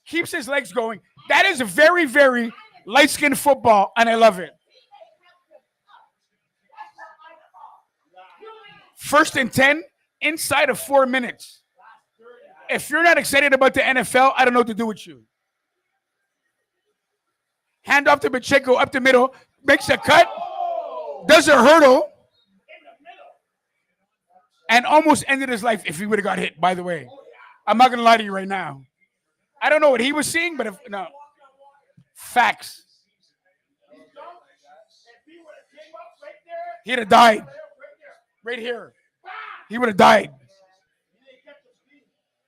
keeps his legs going. That is a very, very light-skinned football, and I love it. 1st and 10, inside of 4 minutes. If you're not excited about the NFL, I don't know what to do with you. Hand off to Pacheco up the middle, makes a cut, does a hurdle, and almost ended his life if he would have got hit, by the way. I'm not going to lie to you right now. I don't know what he was seeing, but no. Facts. He'd have died. Right here. He would have died.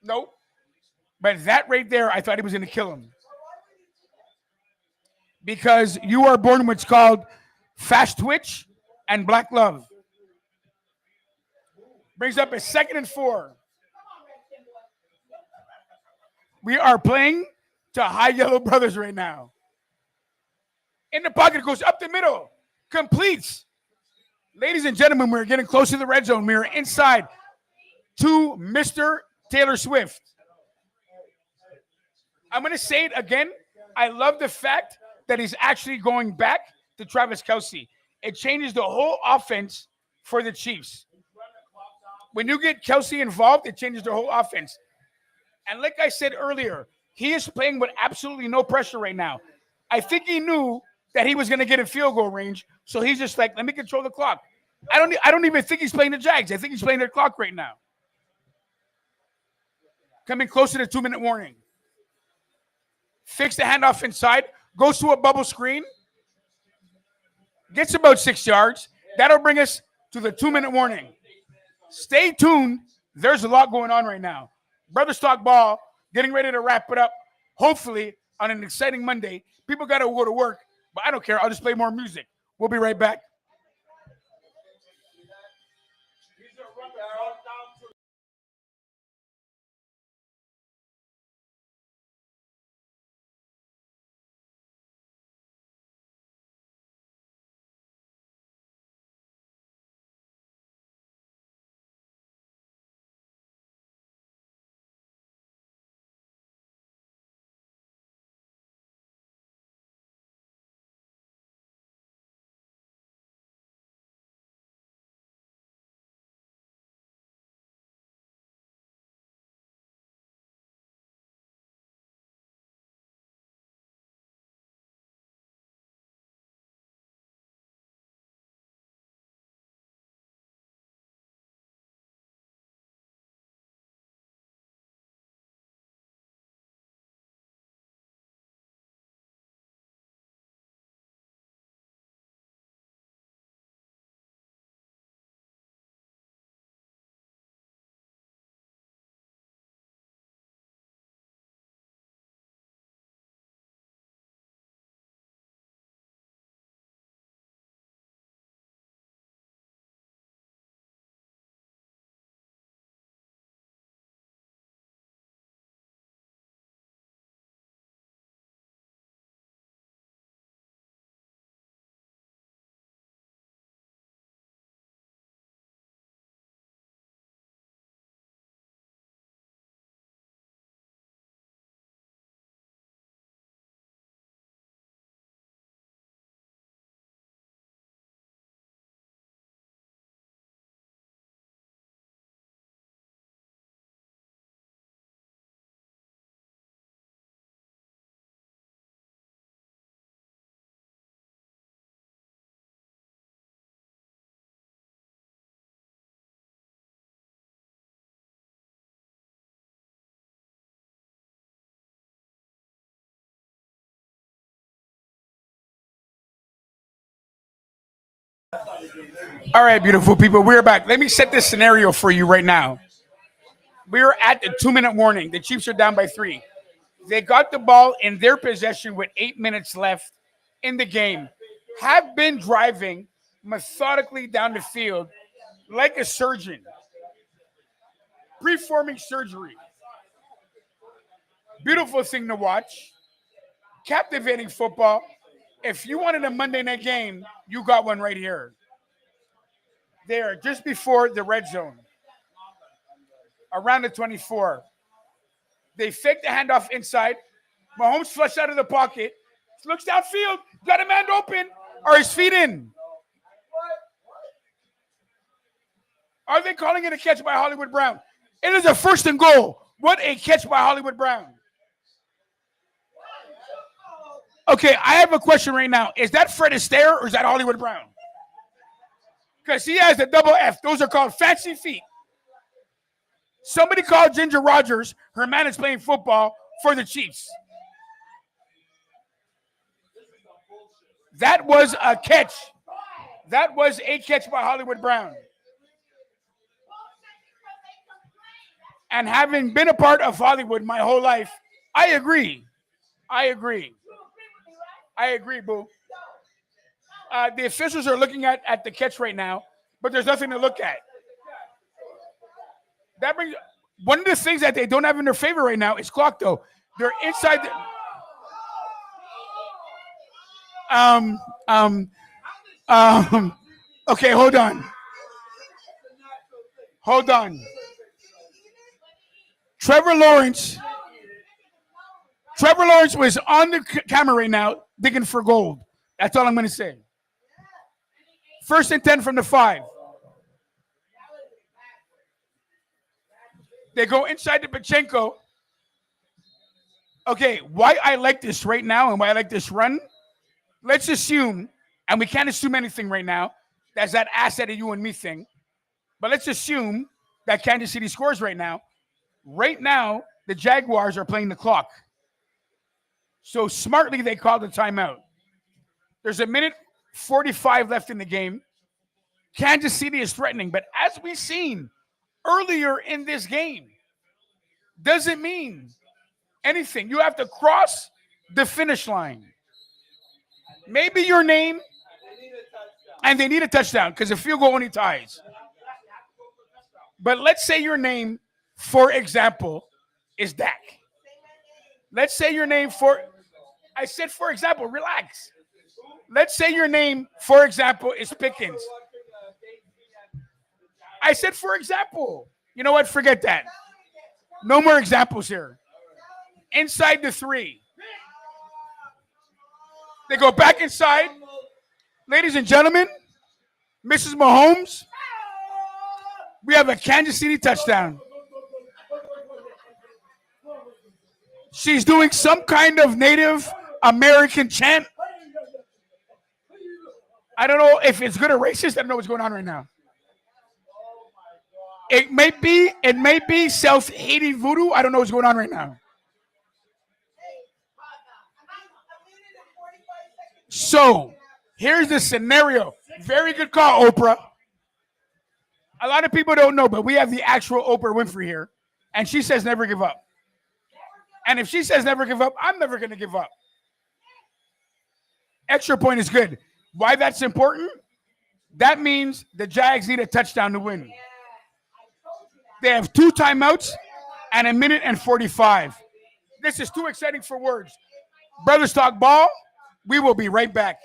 Nope. But that right there, I thought he was going to kill him. Because you are born what's called fast twitch and black love. Brings up a 2nd and 4. We are playing to High Yellow Brothers right now. In the pocket, goes up the middle. Completes. Ladies and gentlemen, we're getting close to the red zone. We're inside to Mr. Taylor Swift. I'm going to say it again. I love the fact that he's actually going back to Travis Kelce. It changes the whole offense for the Chiefs. When you get Kelce involved, it changes the whole offense. And like I said earlier, he is playing with absolutely no pressure right now. I think he knew that he was going to get in field goal range, so he's just like, let me control the clock. I don't even think he's playing the Jags. I think he's playing their clock right now. Coming closer to 2-minute warning. Fix the handoff inside, goes to a bubble screen, gets about 6 yards. That'll bring us to the 2-minute warning. Stay tuned. There's a lot going on right now. Brother Stock Ball getting ready to wrap it up, hopefully on an exciting Monday. People got to go to work, but I don't care. I'll just play more music. We'll be right back. All right, beautiful people, we're back. Let me set this scenario for you right now. We're at the 2-minute warning. The Chiefs are down by 3. They got the ball in their possession with 8 minutes left in the game. Have been driving methodically down the field like a surgeon. Preforming surgery. Beautiful thing to watch. Captivating football. If you wanted a Monday night game, you got one right here. There, just before the red zone. Around the 24. They fake the handoff inside. Mahomes flushed out of the pocket. Looks downfield. Got a man open. Are his feet in? Are they calling it a catch by Hollywood Brown? It is a first and goal. What a catch by Hollywood Brown. Okay, I have a question right now. Is that Fred Astaire or is that Hollywood Brown? Because he has a double F. Those are called fancy feet. Somebody called Ginger Rogers. Her man is playing football for the Chiefs. That was a catch. That was a catch by Hollywood Brown. And having been a part of Hollywood my whole life, I agree. I agree, boo. The officials are looking at the catch right now, but there's nothing to look at. That brings one of the things that they don't have in their favor right now is clock, though. They're inside the okay, hold on. Trevor Lawrence was on the camera right now digging for gold. That's all I'm going to say. 1st and 10 from the 5. They go inside to Pachenko. Okay, why I like this right now and why I like this run, let's assume, and we can't assume anything right now, that's that asset of you and me thing, but let's assume that Kansas City scores right now. Right now, the Jaguars are playing the clock. So smartly, they called a timeout. There's a minute 45 left in the game. Kansas City is threatening, but as we've seen earlier in this game, doesn't mean anything. You have to cross the finish line. Maybe your name, and they need a touchdown because a field goal only ties. But let's say your name, for example, is Dak. Let's say your name I said for example, relax. Let's say your name, for example, is Pickens. I said for example. You know what? Forget that. No more examples here. Inside the 3. They go back inside. Ladies and gentlemen, Mrs. Mahomes, we have a Kansas City touchdown. She's doing some kind of Native American chant. I don't know if it's good or racist. I don't know what's going on right now. It may be South Haiti voodoo. I don't know what's going on right now. So, here's the scenario. Very good call, Oprah. A lot of people don't know, but we have the actual Oprah Winfrey here. And she says never give up. And if she says never give up, I'm never going to give up. Extra point is good. Why that's important? That means the Jags need a touchdown to win. They have 2 timeouts and a minute and 45. This is too exciting for words. Brothers Talk Ball. We will be right back.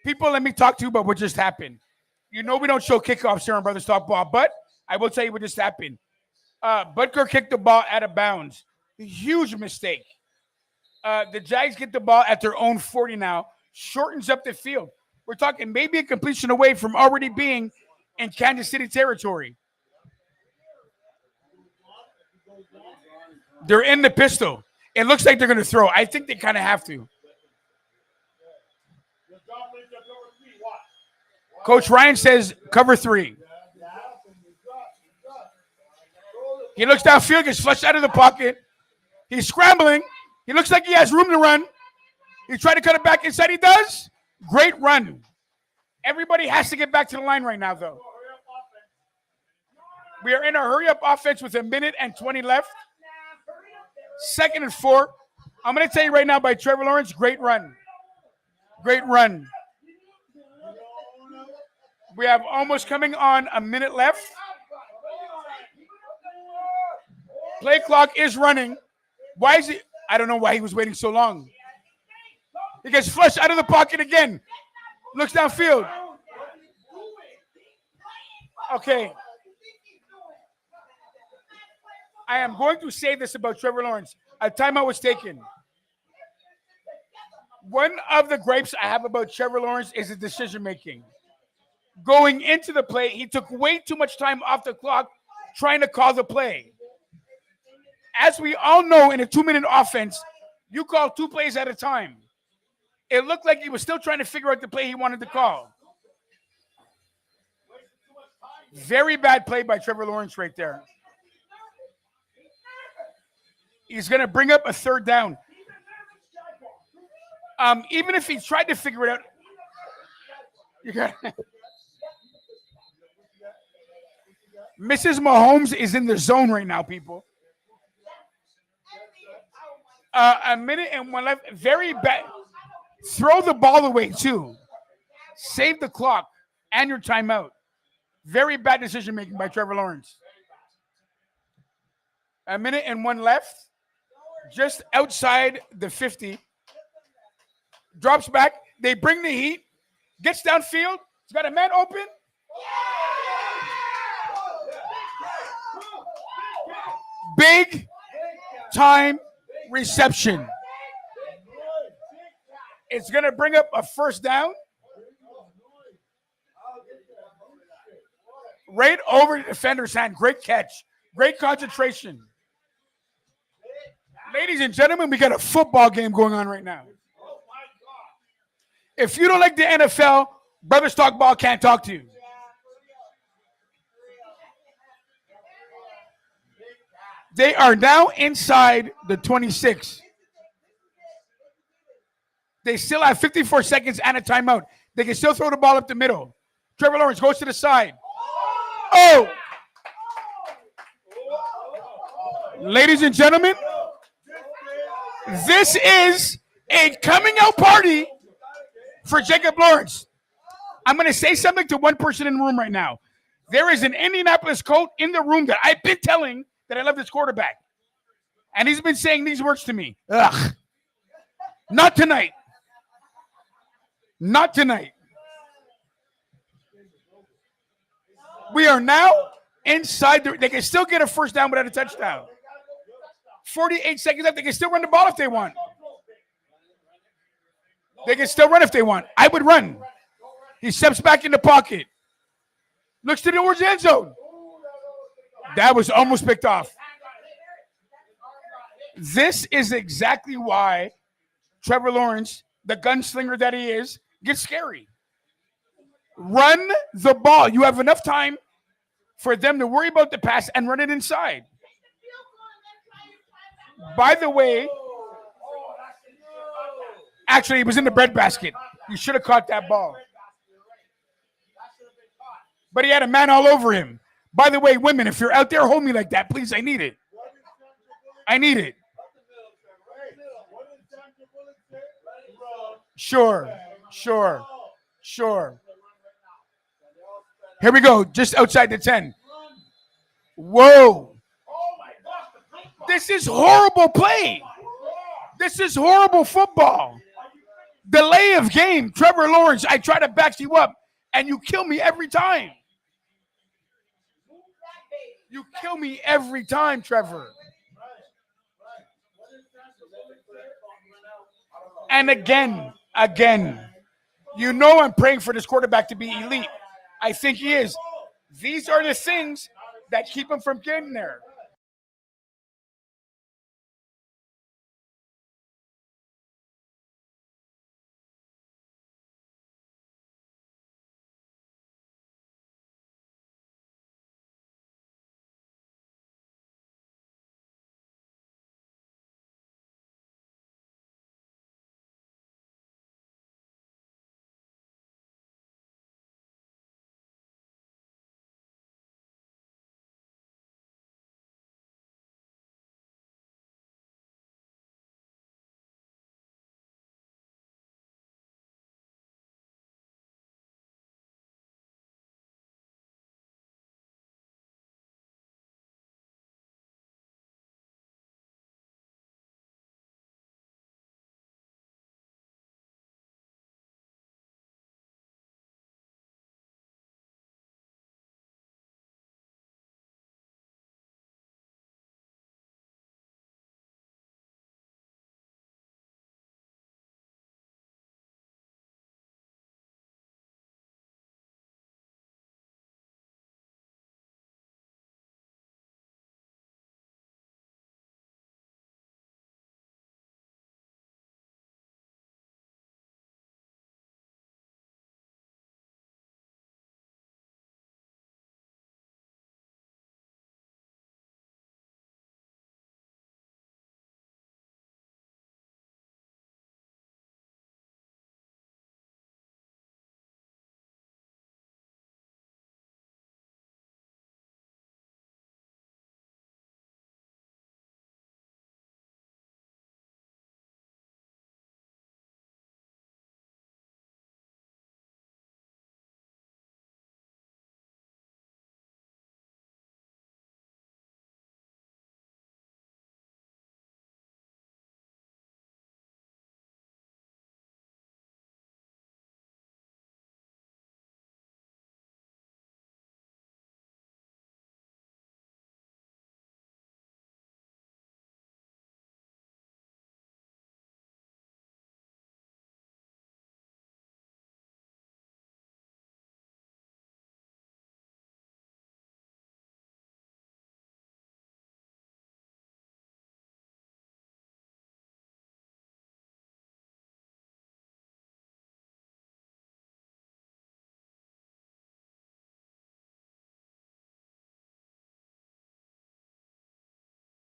People, let me talk to you about what just happened. You know we don't show kickoffs here on Brothers Talk Ball, but I will tell you what just happened. Butker kicked the ball out of bounds. Huge mistake. The Jags get the ball at their own 40 now. Shortens up the field. We're talking maybe a completion away from already being in Kansas City territory. They're in the pistol. It looks like they're going to throw. I think they kind of have to. Coach Ryan says cover 3. He looks downfield, gets flushed out of the pocket. He's scrambling. He looks like he has room to run. He tried to cut it back inside. He does. Great run. Everybody has to get back to the line right now, though. We are in a hurry-up offense with 1:20 left. 2nd and 4. I'm going to tell you right now by Trevor Lawrence, great run. Great run. We have almost coming on a minute left. Play clock is running. Why is he? I don't know why he was waiting so long. He gets flushed out of the pocket again. Looks downfield. Okay. I am going to say this about Trevor Lawrence. A timeout was taken. One of the gripes I have about Trevor Lawrence is his decision making. Going into the play, he took way too much time off the clock trying to call the play. As we all know, in a 2-minute offense, you call 2 plays at a time. It looked like he was still trying to figure out the play he wanted to call. Very bad play by Trevor Lawrence right there. He's going to bring up a 3rd down. Even if he tried to figure it out, you got Mrs. Mahomes is in the zone right now, people. 1:01 left. Very bad. Throw the ball away, too. Save the clock and your timeout. Very bad decision-making by Trevor Lawrence. 1:01 left. Just outside the 50. Drops back. They bring the heat. Gets downfield. He's got a man open. Big time reception. It's going to bring up a 1st down. Right over the defender's hand. Great catch. Great concentration. Ladies and gentlemen, we got a football game going on right now. If you don't like the NFL, Brothers Talk Ball can't talk to you. They are now inside the 26. They still have 54 seconds and a timeout. They can still throw the ball up the middle. Trevor Lawrence goes to the side. Oh! Ladies and gentlemen, this is a coming out party for Jacob Lawrence. I'm going to say something to one person in the room right now. There is an Indianapolis Colt in the room that I've been telling that I love this quarterback. And he's been saying these words to me. Ugh. Not tonight. Not tonight. We are now inside. They can still get a 1st down without a touchdown. 48 seconds left. They can still run the ball if they want. They can still run if they want. I would run. He steps back in the pocket. Looks to the end zone. That was almost picked off. This is exactly why Trevor Lawrence, the gunslinger that he is, gets scary. Run the ball. You have enough time for them to worry about the pass and run it inside. By the way, actually, it was in the breadbasket. You should have caught that ball. But he had a man all over him. By the way, women, if you're out there, hold me like that, please. I need it. I need it. Sure. Here we go, just outside the 10. Whoa. This is horrible play. This is horrible football. Delay of game. Trevor Lawrence, I try to back you up, and you kill me every time. You kill me every time, Trevor. And again, you know I'm praying for this quarterback to be elite. I think he is. These are the things that keep him from getting there.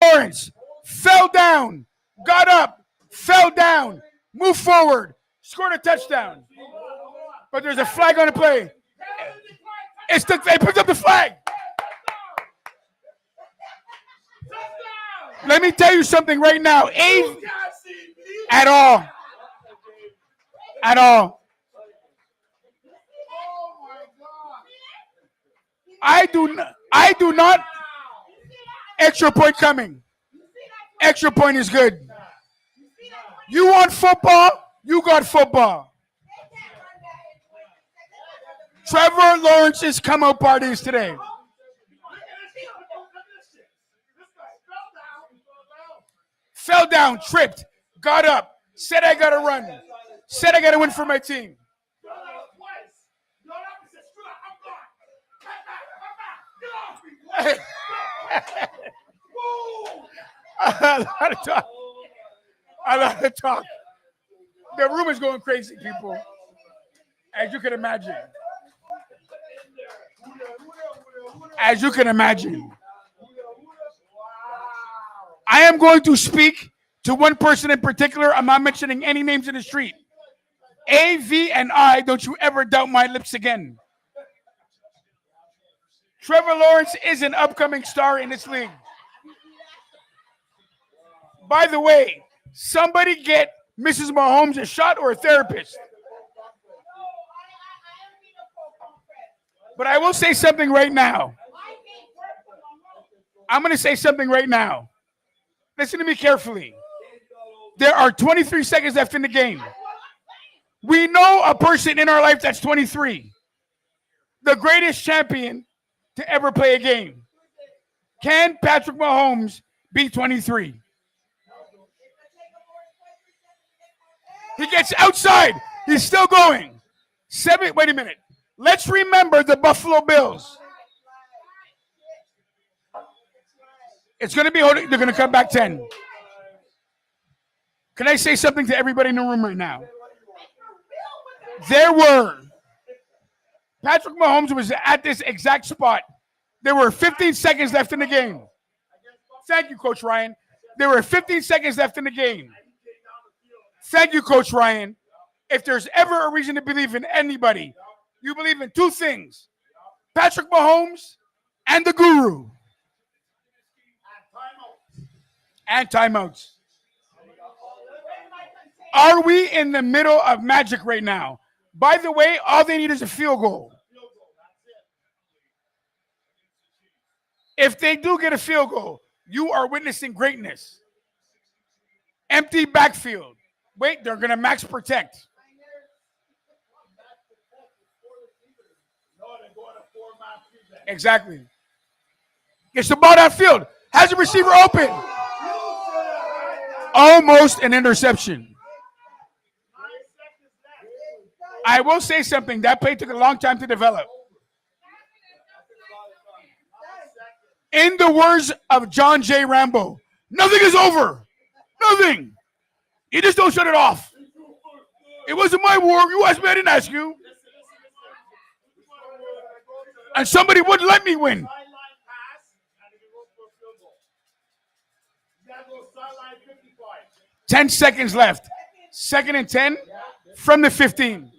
Lawrence fell down, got up, fell down, moved forward, scored a touchdown. But there's a flag on the play. They picked up the flag. Let me tell you something right now. At all. At all. I do not. Extra point coming. Extra point is good. You want football? You got football. Trevor Lawrence's come out parties today. Fell down, tripped, got up, said I gotta run, said I gotta win for my team. A lot of talk. A lot of talk. The room is going crazy, people. As you can imagine. As you can imagine. I am going to speak to one person in particular. I'm not mentioning any names in the street. AV and I, don't you ever doubt my lips again. Trevor Lawrence is an upcoming star in this league. By the way, somebody get Mrs. Mahomes a shot or a therapist. But I will say something right now. I'm going to say something right now. Listen to me carefully. There are 23 seconds left in the game. We know a person in our life that's 23. The greatest champion to ever play a game. Can Patrick Mahomes be 23? He gets outside. He's still going. Wait a minute. Let's remember the Buffalo Bills. It's going to be holding. They're going to come back 10. Can I say something to everybody in the room right now? Patrick Mahomes was at this exact spot. There were 15 seconds left in the game. Thank you, Coach Ryan. There were 15 seconds left in the game. Thank you, Coach Ryan. If there's ever a reason to believe in anybody, you believe in two things: Patrick Mahomes and the Guru. And timeouts. Are we in the middle of magic right now? By the way, all they need is a field goal. If they do get a field goal, you are witnessing greatness. Empty backfield. Wait, they're going to max protect. Exactly. Gets the ball downfield. Has a receiver open. Almost an interception. I will say something. That play took a long time to develop. In the words of John J. Rambo, nothing is over. Nothing. You just don't shut it off. It wasn't my war. You asked me, I didn't ask you. And somebody wouldn't let me win. 10 seconds left. 2nd and 10 from the 15.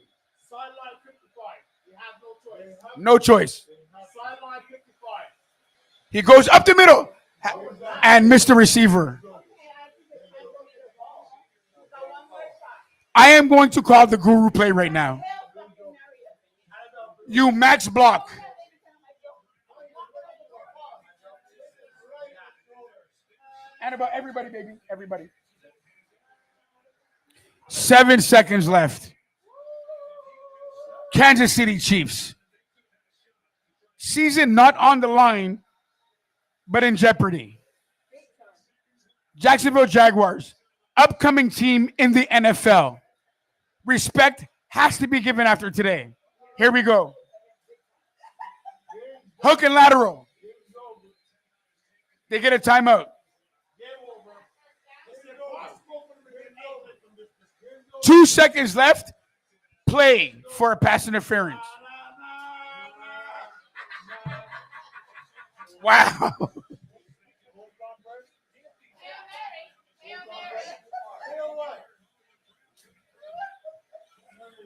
No choice. He goes up the middle and missed the receiver. I am going to call the Guru play right now. You max block. And about everybody, baby. Everybody. 7 seconds left. Kansas City Chiefs. Season not on the line, but in jeopardy. Jacksonville Jaguars. Upcoming team in the NFL. Respect has to be given after today. Here we go. Hook and lateral. They get a timeout. 2 seconds left. Play for a pass interference. Wow.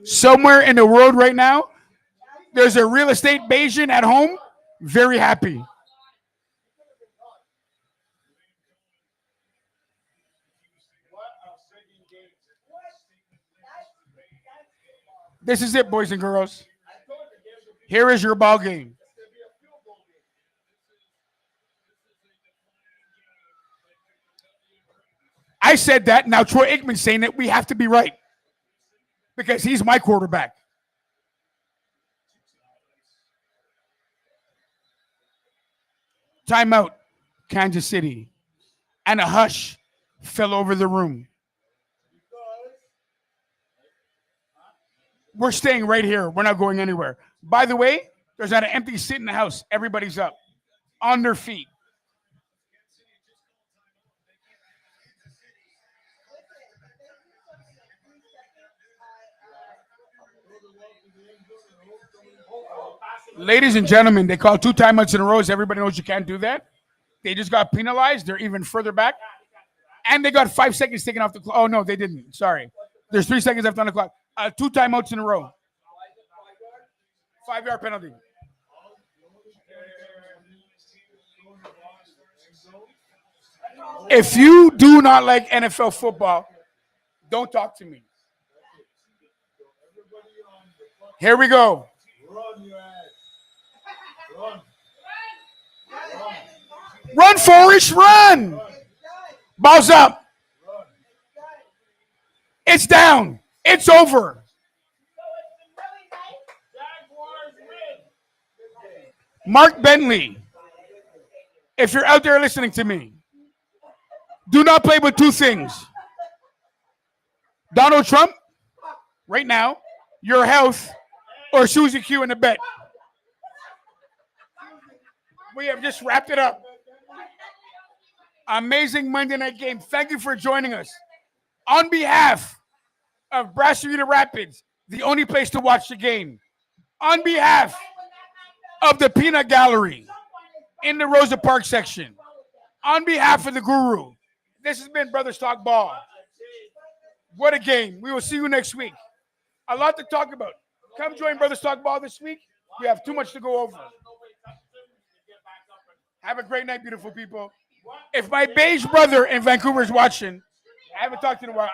Somewhere in the world right now, there's a real estate Bayesian at home, very happy. This is it, boys and girls. Here is your ball game. I said that. Now Troy Aikman's saying that we have to be right because he's my quarterback. Timeout, Kansas City. And a hush fell over the room. We're staying right here. We're not going anywhere. By the way, there's not an empty seat in the house. Everybody's up on their feet. Ladies and gentlemen, they call 2 timeouts in a row. Everybody knows you can't do that. They just got penalized. They're even further back. And they got 5 seconds taken off the clock. Oh, no, they didn't. Sorry. There's 3 seconds left on the clock. 2 timeouts in a row. 5-yard penalty. If you do not like NFL football, don't talk to me. Here we go. Run, Forrest, run. Ball's up. It's down. It's over. Mark Bentley, if you're out there listening to me, do not play with 2 things. Donald Trump right now, your health or Susie Q in the bet. We have just wrapped it up. Amazing Monday night game. Thank you for joining us. On behalf of Brass Arena Rapids, the only place to watch the game. On behalf of the Peanut Gallery in the Rosa Park section. On behalf of the Guru, this has been Brothers Talk Ball. What a game. We will see you next week. A lot to talk about. Come join Brothers Talk Ball this week. We have too much to go over. Have a great night, beautiful people. If my beige brother in Vancouver is watching, I haven't talked to him in a while.